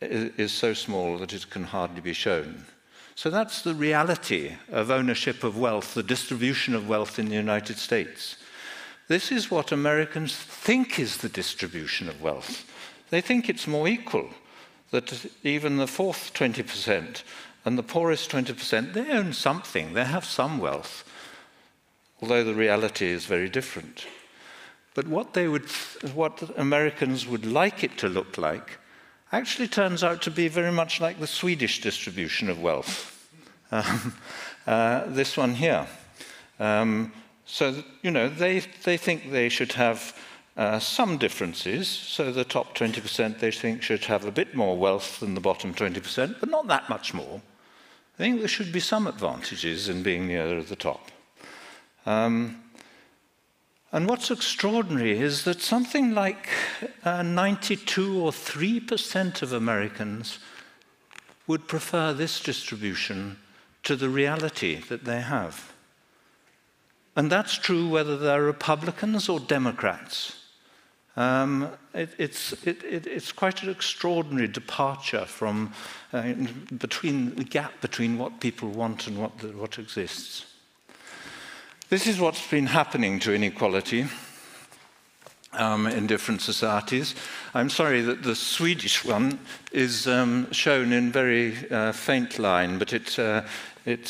Speaker 3: is so small that it can hardly be shown. So that's the reality of ownership of wealth, the distribution of wealth in the United States. This is what Americans think is the distribution of wealth. They think it's more equal, that even the fourth 20% and the poorest 20%, they own something, they have some wealth, although the reality is very different. But what Americans would like it to look like actually turns out to be very much like the Swedish distribution of wealth. This one here. So, you know, they think they should have some differences. So the top 20% they think should have a bit more wealth than the bottom 20%, but not that much more. I think there should be some advantages in being nearer the top. And what's extraordinary is that something like 92 or 3% of Americans would prefer this distribution to the reality that they have. And that's true whether they're Republicans or Democrats. It's quite an extraordinary departure from between the gap between what people want and what exists. This is what's been happening to inequality in different societies. I'm sorry that the Swedish one is shown in very faint line, but it's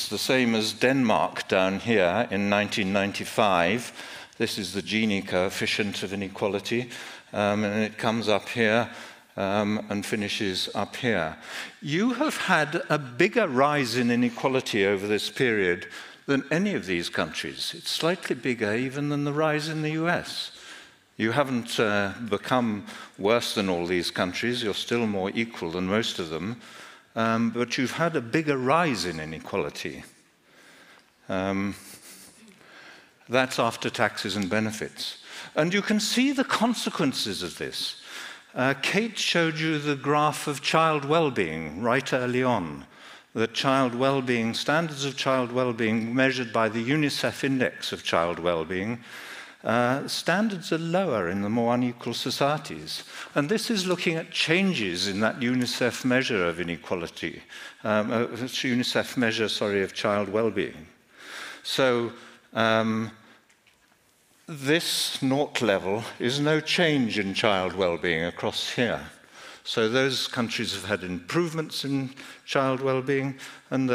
Speaker 3: the same as Denmark down here in 1995. This is the Gini coefficient of inequality, and it comes up here and finishes up here. You have had a bigger rise in inequality over this period than any of these countries. It's slightly bigger even than the rise in the US. You haven't become worse than all these countries. You're still more equal than most of them. But you've had a bigger rise in inequality. That's after taxes and benefits. And you can see the consequences of this. Kate showed you the graph of child well-being right early on. The child well-being, standards of child well-being measured by the UNICEF index of child well-being, standards are lower in the more unequal societies. And this is looking at changes in that UNICEF measure of inequality, UNICEF measure, of child well-being. So this naught level is no change in child well-being across here. So those countries have had improvements in child well-being, and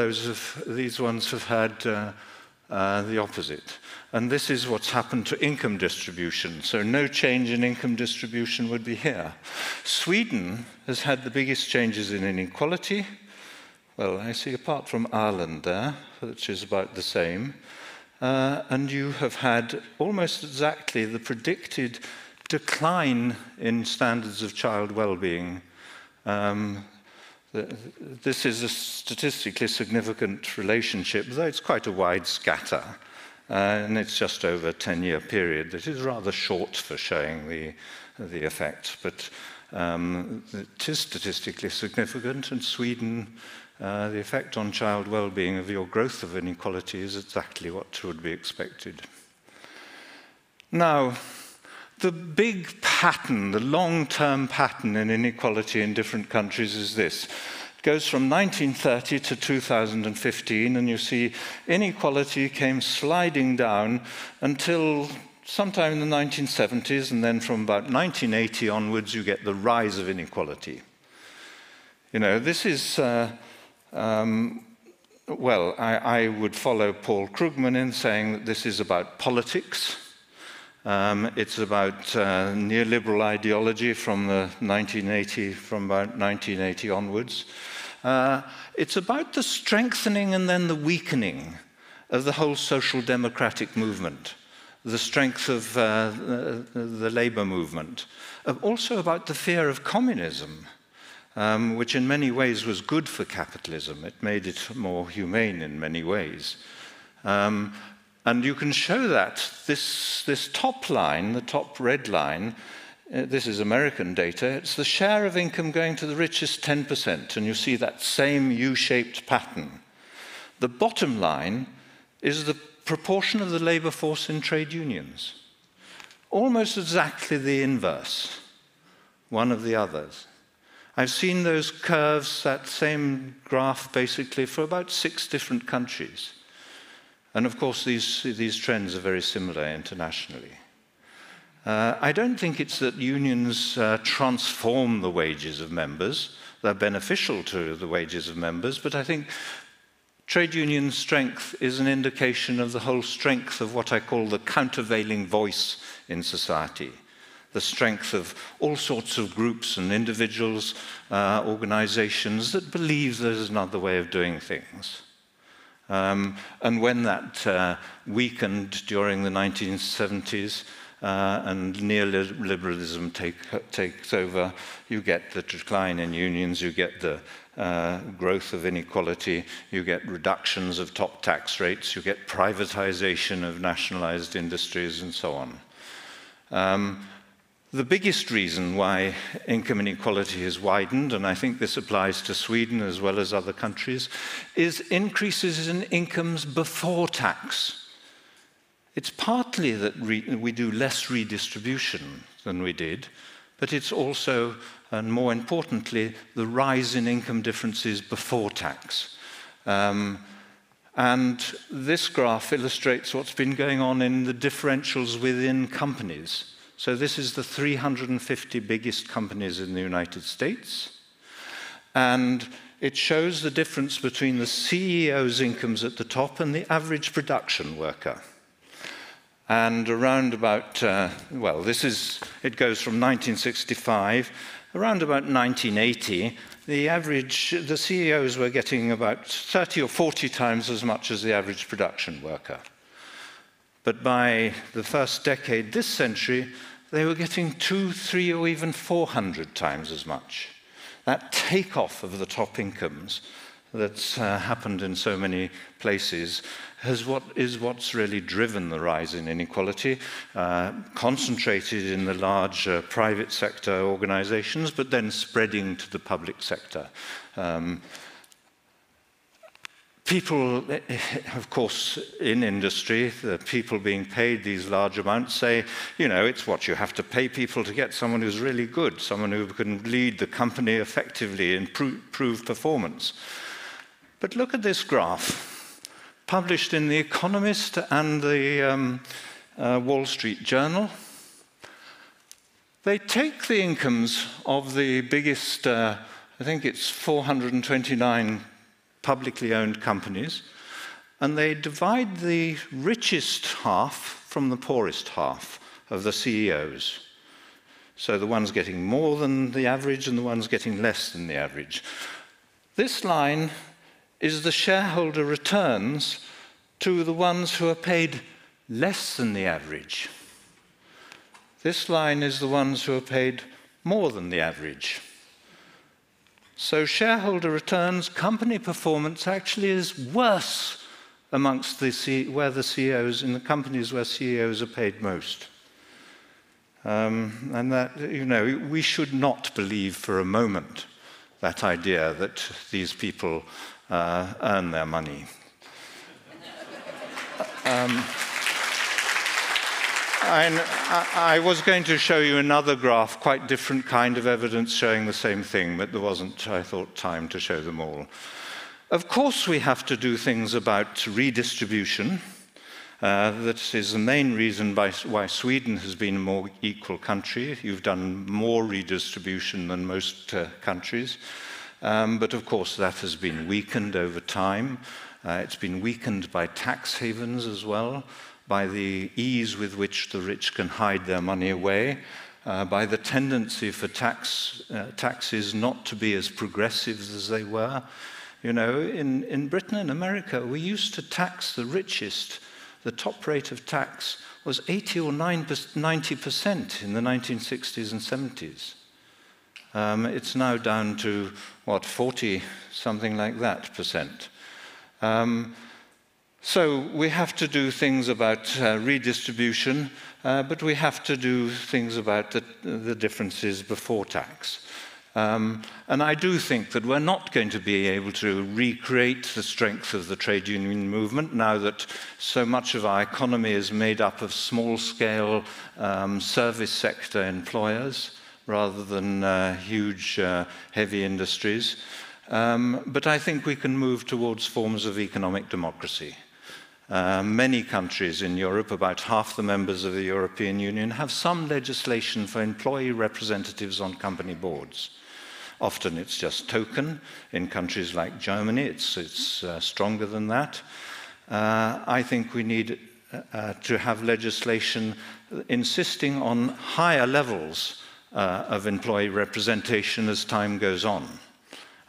Speaker 3: these ones have had the opposite. And this is what's happened to income distribution. So no change in income distribution would be here. Sweden has had the biggest changes in inequality. Well, I see apart from Ireland there, which is about the same. And you have had almost exactly the predicted decline in standards of child well-being. This is a statistically significant relationship, though it's quite a wide scatter. and it's just over a 10-year period. It is rather short for showing the effect, but it is statistically significant. In Sweden, the effect on child well-being of your growth of inequality is exactly what would be expected. Now, the big pattern, the long-term pattern in inequality in different countries is this. It goes from 1930 to 2015, and you see inequality came sliding down until sometime in the 1970s, and then from about 1980 onwards, you get the rise of inequality. You know, this is, well, I would follow Paul Krugman in saying that this is about politics. It's about neoliberal ideology from about 1980 onwards. It's about the strengthening and then the weakening of the whole social democratic movement, the strength of the labor movement, also about the fear of communism, which in many ways was good for capitalism. It made it more humane in many ways. And you can show that this top line, the top red line, this is American data, it's the share of income going to the richest 10%, and you see that same U-shaped pattern. The bottom line is the proportion of the labor force in trade unions. Almost exactly the inverse, one of the others. I've seen those curves, that same graph basically, for about 6 different countries. And of course, these trends are very similar internationally. I don't think it's that unions transform the wages of members. They're beneficial to the wages of members, but I think trade union strength is an indication of the whole strength of what I call the countervailing voice in society. The strength of all sorts of groups and individuals, organizations that believe there's another way of doing things. And when that weakened during the 1970s and neoliberalism takes over, you get the decline in unions, you get the growth of inequality, you get reductions of top tax rates, you get privatization of nationalized industries, and so on. The biggest reason why income inequality has widened, and I think this applies to Sweden as well as other countries, is increases in incomes before tax. It's partly that we do less redistribution than we did, but it's also, and more importantly, the rise in income differences before tax. And this graph illustrates what's been going on in the differentials within companies. So this is the 350 biggest companies in the United States. And it shows the difference between the CEO's incomes at the top and the average production worker. And around about, well, it goes from 1965, around about 1980, the CEOs were getting about 30 or 40 times as much as the average production worker. But by the first decade this century, they were getting 200, 300, or even 400 times as much. That takeoff of the top incomes that's happened in so many places is what's really driven the rise in inequality, concentrated in the large private sector organizations, but then spreading to the public sector. People, of course, in industry, the people being paid these large amounts say, you know, it's what you have to pay people to get someone who's really good, someone who can lead the company effectively and prove performance. But look at this graph, published in The Economist and the Wall Street Journal. They take the incomes of the biggest, I think it's 429 publicly owned companies, and they divide the richest half from the poorest half of the CEOs. So the ones getting more than the average and the ones getting less than the average. This line is the shareholder returns to the ones who are paid less than the average. This line is the ones who are paid more than the average. So shareholder returns, company performance actually is worse amongst where the CEOs, in the companies where CEOs are paid most. And that, we should not believe for a moment that idea that these people earn their money. I was going to show you another graph, quite different kind of evidence showing the same thing, but there wasn't, I thought, time to show them all. Of course, we have to do things about redistribution. That is the main reason why Sweden has been a more equal country. You've done more redistribution than most countries. But of course, that has been weakened over time. It's been weakened by tax havens as well, by the ease with which the rich can hide their money away, by the tendency for taxes not to be as progressive as they were. In Britain and America, we used to tax the richest. The top rate of tax was 80 or 90% in the 1960s and 70s. It's now down to, 40, something like that percent. So we have to do things about redistribution, but we have to do things about the differences before tax. And I do think that we're not going to be able to recreate the strength of the trade union movement now that so much of our economy is made up of small-scale service sector employers rather than huge, heavy industries. But I think we can move towards forms of economic democracy. Many countries in Europe, about half the members of the European Union, have some legislation for employee representatives on company boards. Often it's just token. In countries like Germany, it's stronger than that. I think we need to have legislation insisting on higher levels of employee representation as time goes on,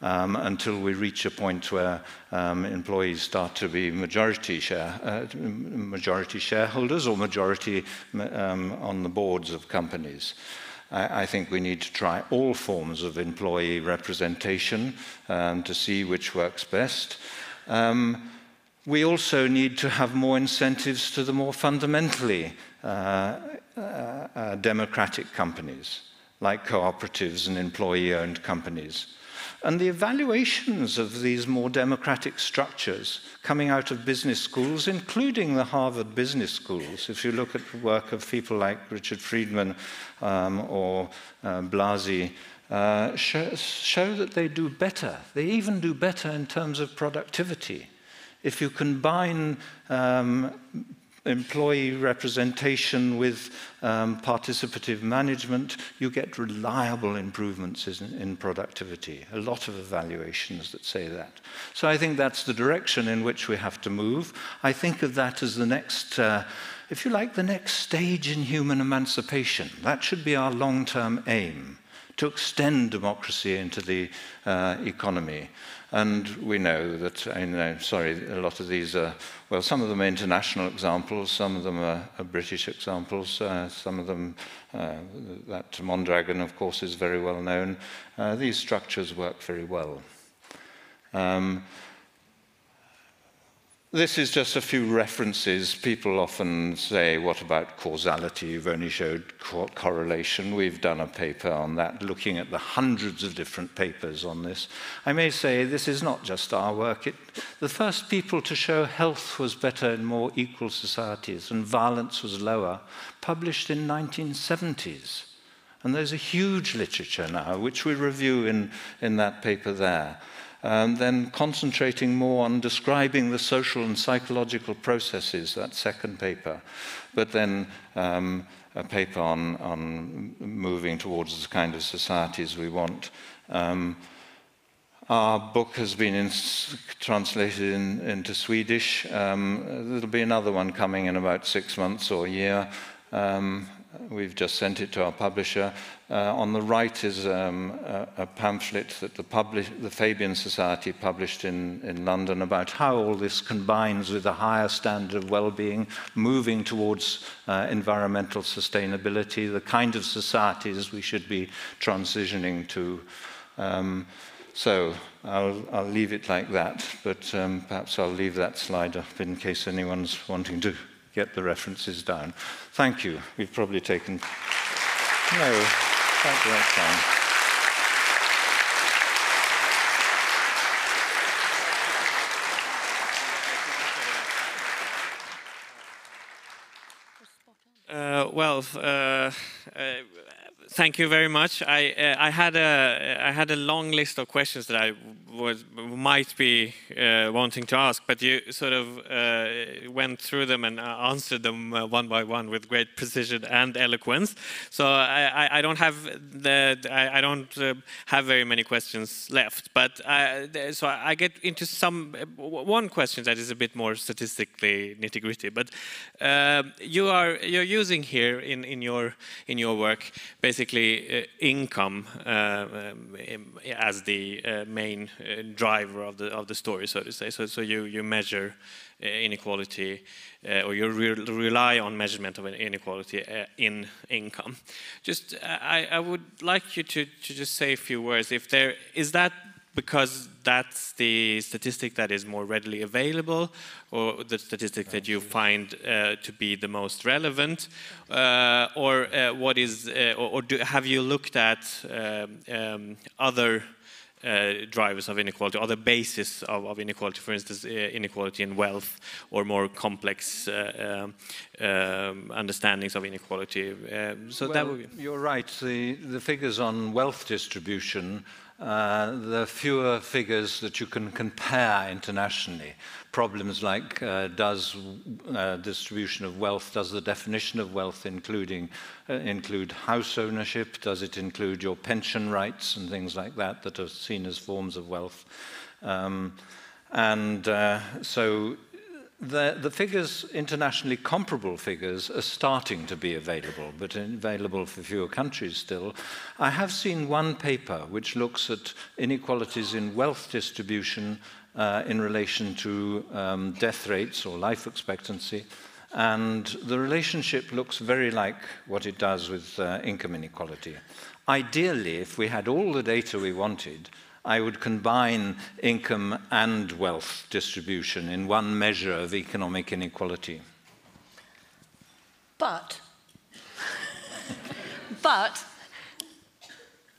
Speaker 3: until we reach a point where employees start to be majority shareholders or majority on the boards of companies. I think we need to try all forms of employee representation to see which works best. We also need to have more incentives to the more fundamentally democratic companies, like cooperatives and employee-owned companies. And the evaluations of these more democratic structures coming out of business schools, including the Harvard Business Schools, if you look at the work of people like Richard Friedman or Blasi, show that they do better. They even do better in terms of productivity. If you combine employee representation with participative management, you get reliable improvements in productivity. A lot of evaluations that say that. So I think that's the direction in which we have to move. I think of that as the next, if you like, the next stage in human emancipation. That should be our long-term aim, to extend democracy into the economy. And we know that, a lot of these are, well, some of them are international examples, some of them are British examples, some of them, that Mondragon, of course, is very well known. These structures work very well. This is just a few references. People often say, what about causality? You've only showed correlation. We've done a paper on that, looking at the hundreds of different papers on this. I may say this is not just our work. The first people to show health was better in more equal societies and violence was lower, published in 1970s. And there's a huge literature now, which we review in that paper there. Then concentrating more on describing the social and psychological processes, that second paper. But then a paper on moving towards the kind of societies we want. Our book has been translated into Swedish. There'll be another one coming in about 6 months or a year. We've just sent it to our publisher. On the right is a pamphlet that the Fabian Society published in London about how all this combines with a higher standard of well-being, moving towards environmental sustainability, the kind of societies we should be transitioning to. So I'll leave it like that, but perhaps I'll leave that slide up in case anyone's wanting to get the references down. Thank you. We've probably taken... No, quite the right time.
Speaker 1: Thank you very much. I had a long list of questions that I might be wanting to ask, but you sort of went through them and answered them one by one with great precision and eloquence. So I don't have very many questions left. But so I get into one question that is a bit more statistically nitty-gritty. But you're using here in your work basically income as the main driver of the story, so to say. So you measure inequality, or you rely on measurement of inequality in income. Just I would like you to just say a few words. Is that because that's the statistic that is more readily available, or the statistic that you find to be the most relevant, or have you looked at other drivers of inequality, other bases of inequality, for instance, inequality in wealth, or more complex understandings of inequality? That would be...
Speaker 3: You're right. The figures on wealth distribution, there are fewer figures that you can compare internationally. Problems like does distribution of wealth, does the definition of wealth include house ownership, does it include your pension rights and things like that are seen as forms of wealth. So the figures, internationally comparable figures, are starting to be available, but available for fewer countries still. I have seen one paper which looks at inequalities in wealth distribution in relation to death rates or life expectancy, and the relationship looks very like what it does with income inequality. Ideally, if we had all the data we wanted, I would combine income and wealth distribution in one measure of economic inequality.
Speaker 2: But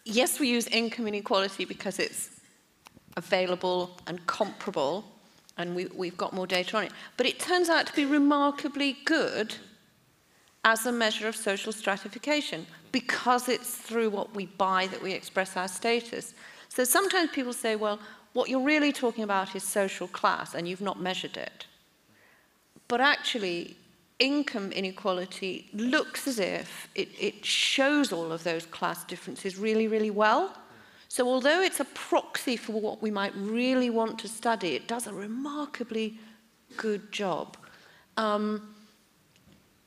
Speaker 2: yes, we use income inequality because it's available and comparable, and we've got more data on it. But it turns out to be remarkably good as a measure of social stratification, because it's through what we buy that we express our status. So sometimes people say, well, what you're really talking about is social class, and you've not measured it. But actually, income inequality looks as if it shows all of those class differences really, really well. So although it's a proxy for what we might really want to study, it does a remarkably good job. And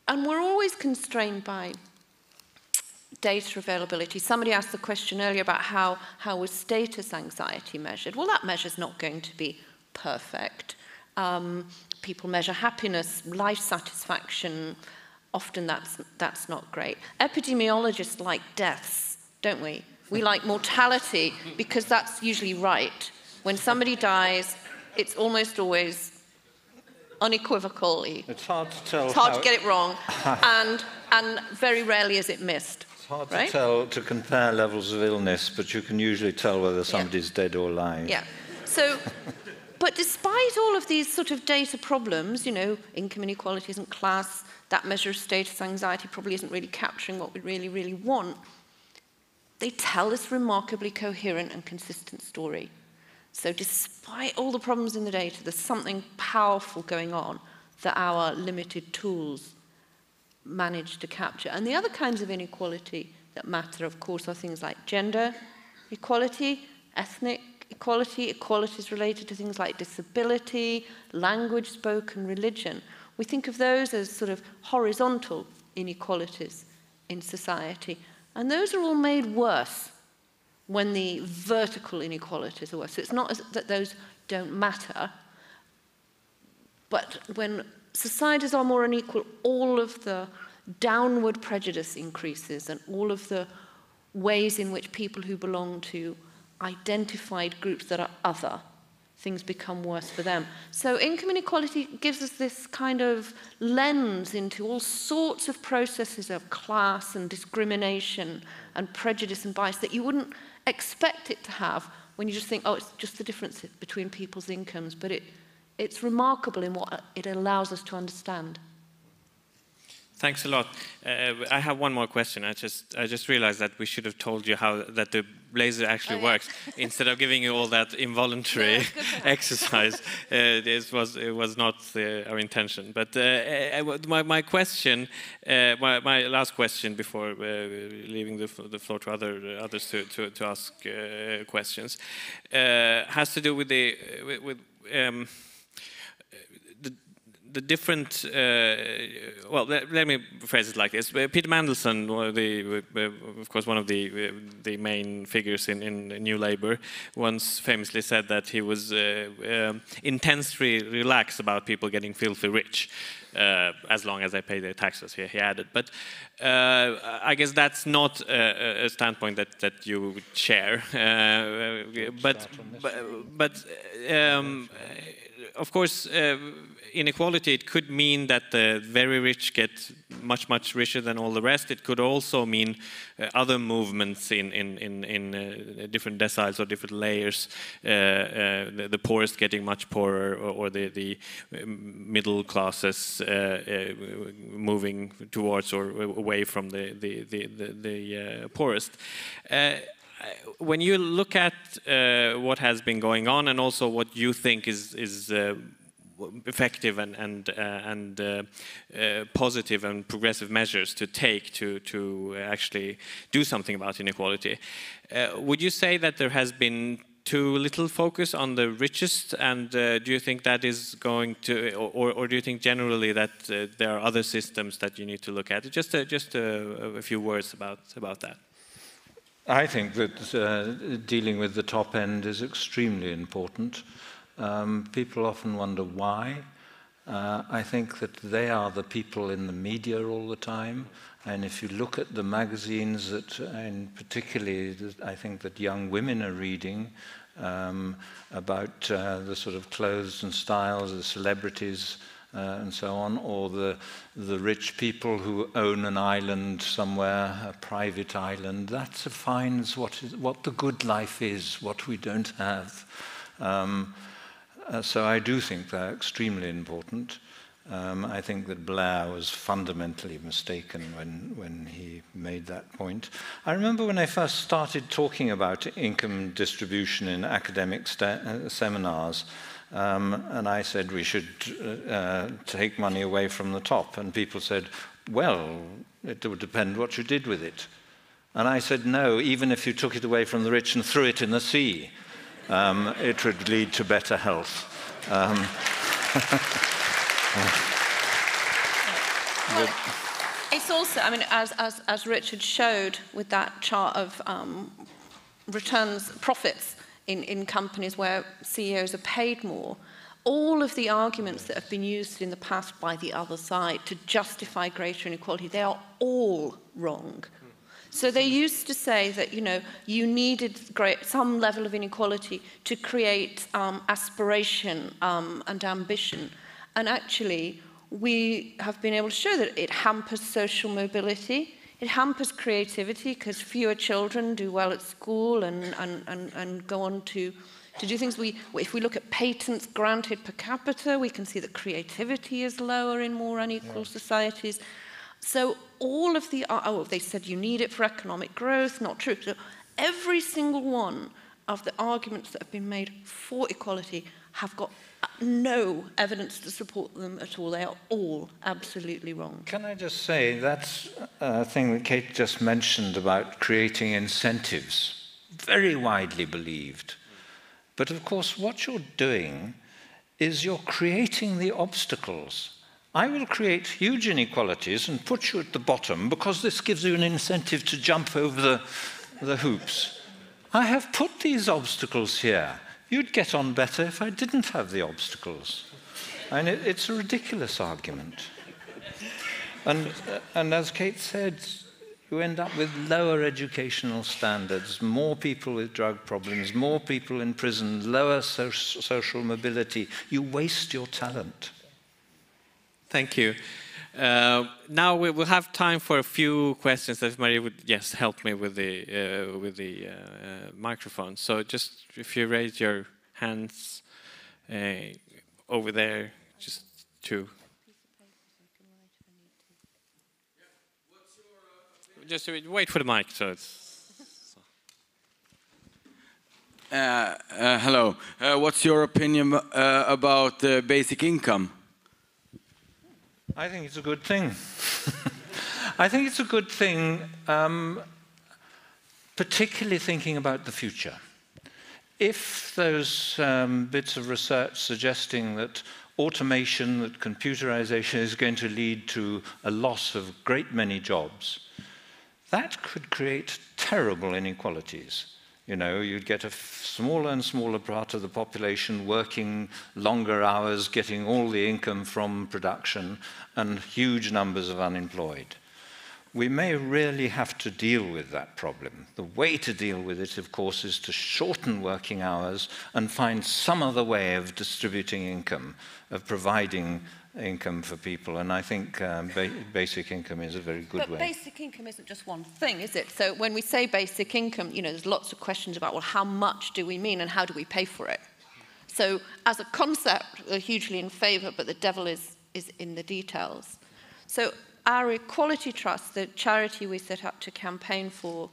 Speaker 2: we're always constrained by data availability. Somebody asked the question earlier about how was status anxiety measured. Well, that measure's not going to be perfect. People measure happiness, life satisfaction. Often that's not great. Epidemiologists like deaths, don't we? We like mortality because that's usually right. When somebody dies, it's almost always unequivocally.
Speaker 3: It's hard to tell.
Speaker 2: It's hard to get it wrong, and very rarely is it missed.
Speaker 3: It's hard to tell, to compare levels of illness, but you can usually tell whether somebody's dead or alive.
Speaker 2: Yeah. So, but despite all of these sort of data problems, you know, income inequality isn't class, that measure of status anxiety probably isn't really capturing what we really, really want, they tell this remarkably coherent and consistent story. So despite all the problems in the data, there's something powerful going on that our limited tools manage to capture. And the other kinds of inequality that matter, of course, are things like gender equality, ethnic equality, equalities related to things like disability, language spoken, religion. We think of those as sort of horizontal inequalities in society. And those are all made worse when the vertical inequalities are worse. So it's not that those don't matter, but when societies are more unequal, all of the downward prejudice increases, and all of the ways in which people who belong to identified groups that are other, things become worse for them. So income inequality gives us this kind of lens into all sorts of processes of class and discrimination and prejudice and bias that you wouldn't expect it to have when you just think, oh, it's just the difference between people's incomes. But it's remarkable in what it allows us to understand.
Speaker 1: Thanks a lot. I have one more question. I just realized that we should have told you how that the laser actually works instead of giving you all that involuntary exercise. It was not our intention. But my question, my last question before leaving the floor to others to ask questions, has to do with the different, well, let me phrase it like this. Peter Mandelson, of course, one of the main figures in New Labour, once famously said that he was intensely relaxed about people getting filthy rich, as long as they pay their taxes, he added. But I guess that's not a standpoint that you would share. But of course, inequality, it could mean that the very rich get much, much richer than all the rest. It could also mean other movements in different deciles or different layers, the poorest getting much poorer, or the middle classes moving towards or away from the poorest. When you look at what has been going on, and also what you think is effective and positive and progressive measures to take to actually do something about inequality, would you say that there has been too little focus on the richest, and do you think that is going to, or do you think generally that there are other systems that you need to look at? Just a few words about that.
Speaker 3: I think that dealing with the top end is extremely important. People often wonder why. I think that they are the people in the media all the time. And if you look at the magazines that, and particularly I think that young women are reading about the sort of clothes and styles, the celebrities, and so on, or the rich people who own an island somewhere, a private island, that defines what the good life is, what we don't have. So I do think they're extremely important. I think that Blair was fundamentally mistaken when he made that point. I remember when I first started talking about income distribution in academic seminars, and I said we should take money away from the top, and people said, well, it would depend what you did with it. And I said, no, even if you took it away from the rich and threw it in the sea, it would lead to better health.
Speaker 2: Well, it's also, I mean, as Richard showed with that chart of returns, profits in companies where CEOs are paid more, all of the arguments that have been used in the past by the other side to justify greater inequality, they are all wrong. So they used to say that, you know, you needed some level of inequality to create aspiration and ambition. And actually, we have been able to show that it hampers social mobility, it hampers creativity, because fewer children do well at school and go on to do things. If we look at patents granted per capita, we can see that creativity is lower in more unequal societies. So all of the, they said you need it for economic growth, not true. So every single one of the arguments that have been made for equality have got no evidence to support them at all. They are all absolutely wrong.
Speaker 3: Can I just say, that's a thing that Kate just mentioned about creating incentives, very widely believed. But of course, what you're doing is you're creating the obstacles. I will create huge inequalities and put you at the bottom because this gives you an incentive to jump over the hoops. I have put these obstacles here. You'd get on better if I didn't have the obstacles. And it's a ridiculous argument. And as Kate said, you end up with lower educational standards, more people with drug problems, more people in prison, lower social mobility. You waste your talent.
Speaker 1: Thank you. Now we will have time for a few questions. If Marie would help me with the microphone. So just if you raise your hands over there, just to. Just wait for the mic. So it's.
Speaker 4: Hello. What's your opinion about basic income?
Speaker 3: I think it's a good thing. I think it's a good thing, particularly thinking about the future. If those bits of research suggesting that automation, that computerization is going to lead to a loss of a great many jobs, that could create terrible inequalities. You know, you'd get a smaller and smaller part of the population working longer hours, getting all the income from production, and huge numbers of unemployed. We may really have to deal with that problem. The way to deal with it, of course, is to shorten working hours and find some other way of distributing income, of providing income for people, and I think basic income is a very good way.
Speaker 2: But basic income isn't just one thing, is it? So when we say basic income, you know, there's lots of questions about, well, how much do we mean and how do we pay for it? So as a concept, we're hugely in favour, but the devil is in the details. So our Equality Trust, the charity we set up to campaign for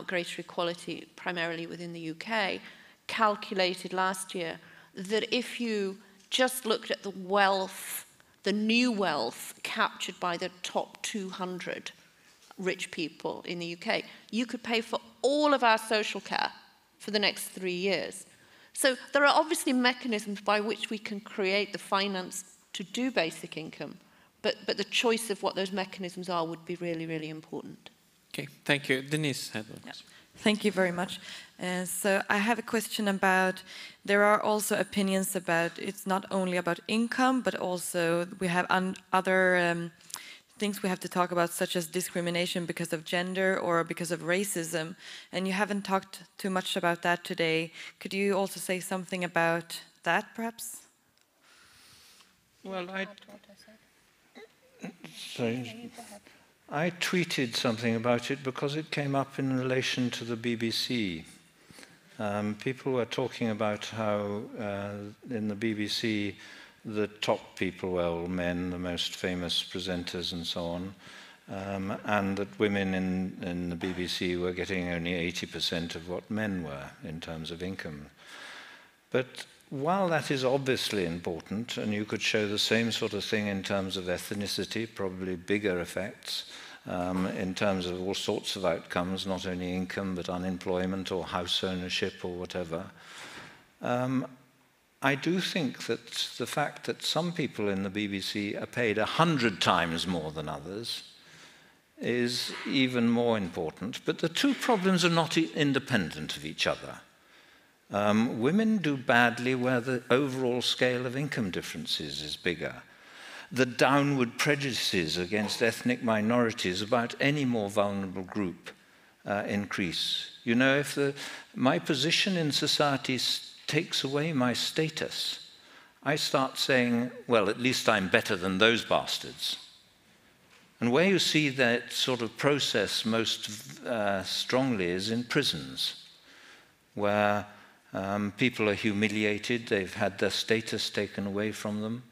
Speaker 2: greater equality, primarily within the UK, calculated last year that if you just looked at the wealth, the new wealth captured by the top 200 rich people in the UK, you could pay for all of our social care for the next 3 years. So there are obviously mechanisms by which we can create the finance to do basic income, but the choice of what those mechanisms are would be really, really important.
Speaker 1: Okay, thank you. Denise had one.
Speaker 5: Yeah. Thank you very much. So I have a question about, there are also opinions about, it's not only about income, but also we have other things we have to talk about, such as discrimination because of gender or because of racism. And you haven't talked too much about that today. Could you also say something about that, perhaps?
Speaker 3: Well, I tweeted something about it because it came up in relation to the BBC. People were talking about how in the BBC the top people were all men, the most famous presenters and so on, and that women in the BBC were getting only 80% of what men were in terms of income. But while that is obviously important, and you could show the same sort of thing in terms of ethnicity, probably bigger effects, in terms of all sorts of outcomes, not only income, but unemployment or house ownership or whatever. I do think that the fact that some people in the BBC are paid 100 times more than others is even more important. But the two problems are not independent of each other. Women do badly where the overall scale of income differences is bigger. The downward prejudices against ethnic minorities about any more vulnerable group increase. You know, if my position in society takes away my status, I start saying, well, at least I'm better than those bastards. And where you see that sort of process most strongly is in prisons, where people are humiliated, they've had their status taken away from them,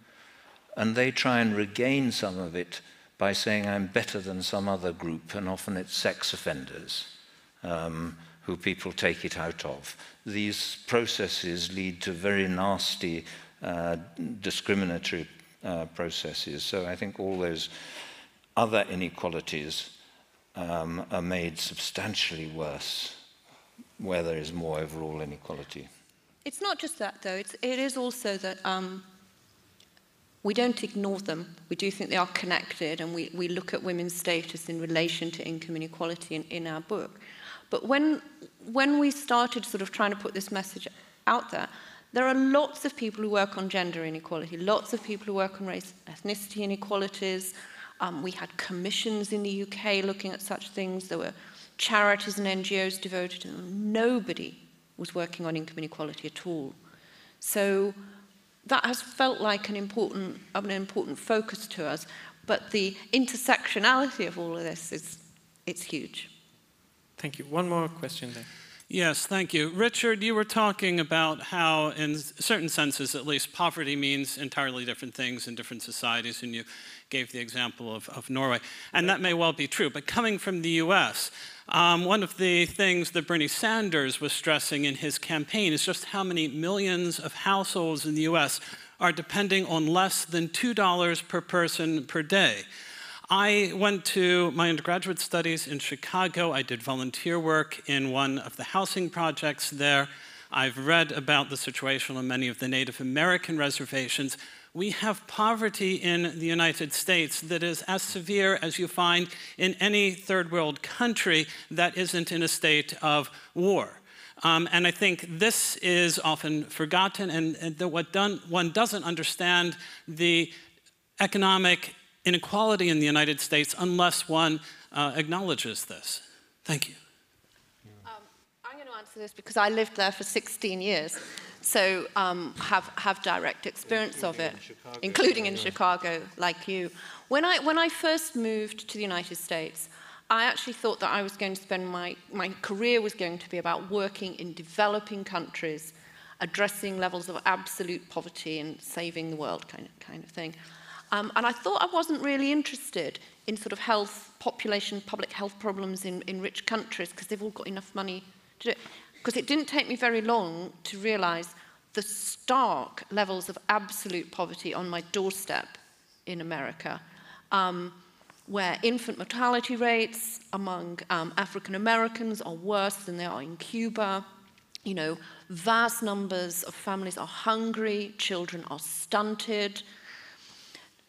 Speaker 3: and they try and regain some of it by saying, I'm better than some other group, and often it's sex offenders who people take it out of. These processes lead to very nasty discriminatory processes. So I think all those other inequalities are made substantially worse where there is more overall inequality.
Speaker 2: It's not just that, though. It is also that we don't ignore them. We do think they are connected, and we look at women's status in relation to income inequality in our book. But when we started sort of trying to put this message out there are lots of people who work on gender inequality, lots of people who work on race, ethnicity inequalities, We had commissions in the UK looking at such things. There were charities and NGOs devoted to them. Nobody was working on income inequality at all. So that has felt like an important focus to us. But the intersectionality of all of this it's huge.
Speaker 1: Thank you. One more question there.
Speaker 6: Yes, thank you. Richard, you were talking about how, in certain senses at least, poverty means entirely different things in different societies, and you gave the example of Norway. And that may well be true, but coming from the US, one of the things that Bernie Sanders was stressing in his campaign is just how many millions of households in the US are depending on less than $2 per person per day. I went to my undergraduate studies in Chicago. I did volunteer work in one of the housing projects there. I've read about the situation on many of the Native American reservations. We have poverty in the United States that is as severe as you find in any third world country that isn't in a state of war. And I think this is often forgotten, and that one doesn't understand the economic inequality in the United States unless one acknowledges this. Thank you.
Speaker 2: I'm going to answer this because I lived there for 16 years, so have direct experience of it, including in Chicago, like you. When I first moved to the United States, I actually thought that I was going to spend my career was going to be about working in developing countries, addressing levels of absolute poverty and saving the world kind of thing. And I thought I wasn't really interested in sort of health, population, public health problems in rich countries because they've all got enough money to do it. Because it didn't take me very long to realize the stark levels of absolute poverty on my doorstep in America, where infant mortality rates among African Americans are worse than they are in Cuba. You know, vast numbers of families are hungry, children are stunted.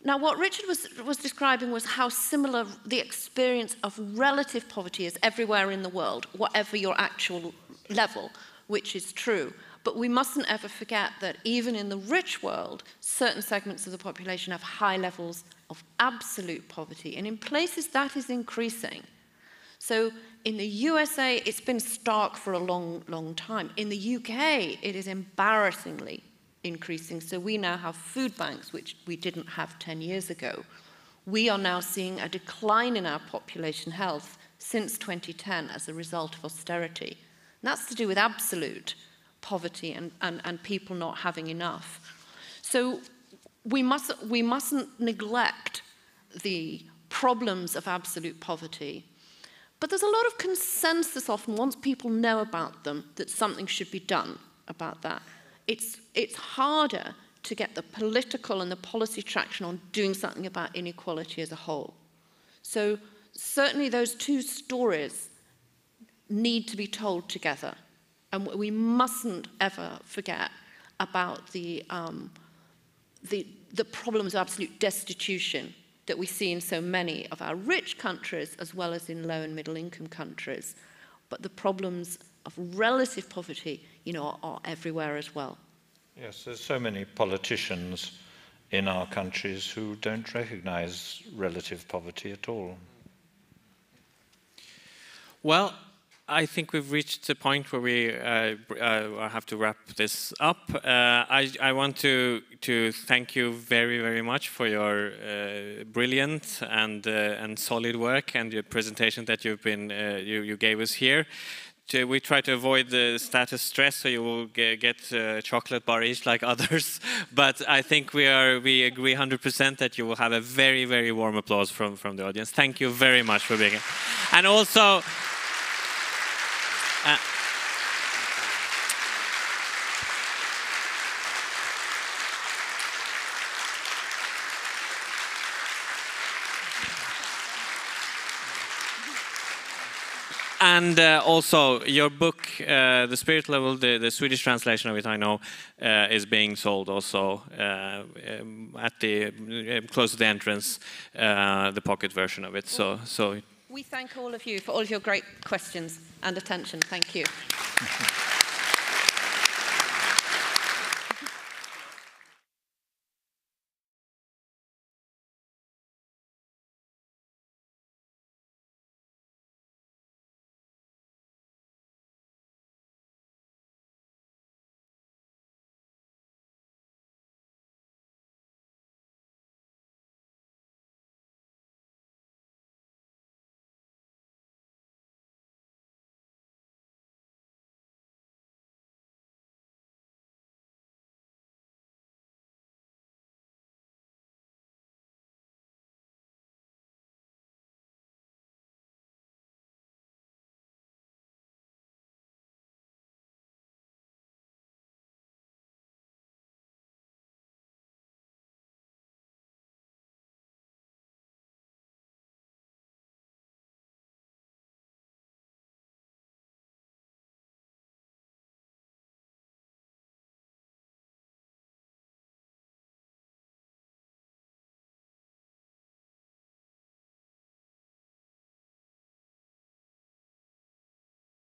Speaker 2: Now, what Richard was describing was how similar the experience of relative poverty is everywhere in the world, whatever your actual level, which is true. But we mustn't ever forget that even in the rich world, certain segments of the population have high levels of absolute poverty, and in places that is increasing. So in the USA, it's been stark for a long, long time. In the UK, it is embarrassingly increasing. So we now have food banks, which we didn't have 10 years ago. We are now seeing a decline in our population health since 2010 as a result of austerity. And that's to do with absolute poverty and people not having enough. So we mustn't neglect the problems of absolute poverty. But there's a lot of consensus often, once people know about them, that something should be done about that. It's harder to get the political and the policy traction on doing something about inequality as a whole. So certainly those two stories need to be told together. And we mustn't ever forget about the problems of absolute destitution that we see in so many of our rich countries as well as in low and middle income countries. But the problems of relative poverty, you know, are everywhere as well.
Speaker 3: Yes, there's so many politicians in our countries who don't recognize relative poverty at all.
Speaker 1: Well, I think we've reached the point where we have to wrap this up. I want to thank you very, very much for your brilliant and solid work and your presentation that you gave us here. We try to avoid the status stress, so you will get a chocolate bar each like others. But I think we agree 100% that you will have a very, very warm applause from the audience. Thank you very much for being here. And also, and also, your book, The Spirit Level, the Swedish translation of it, I know, is being sold also at the close to the entrance, the pocket version of it. So
Speaker 2: we thank all of you for all of your great questions and attention. Thank you.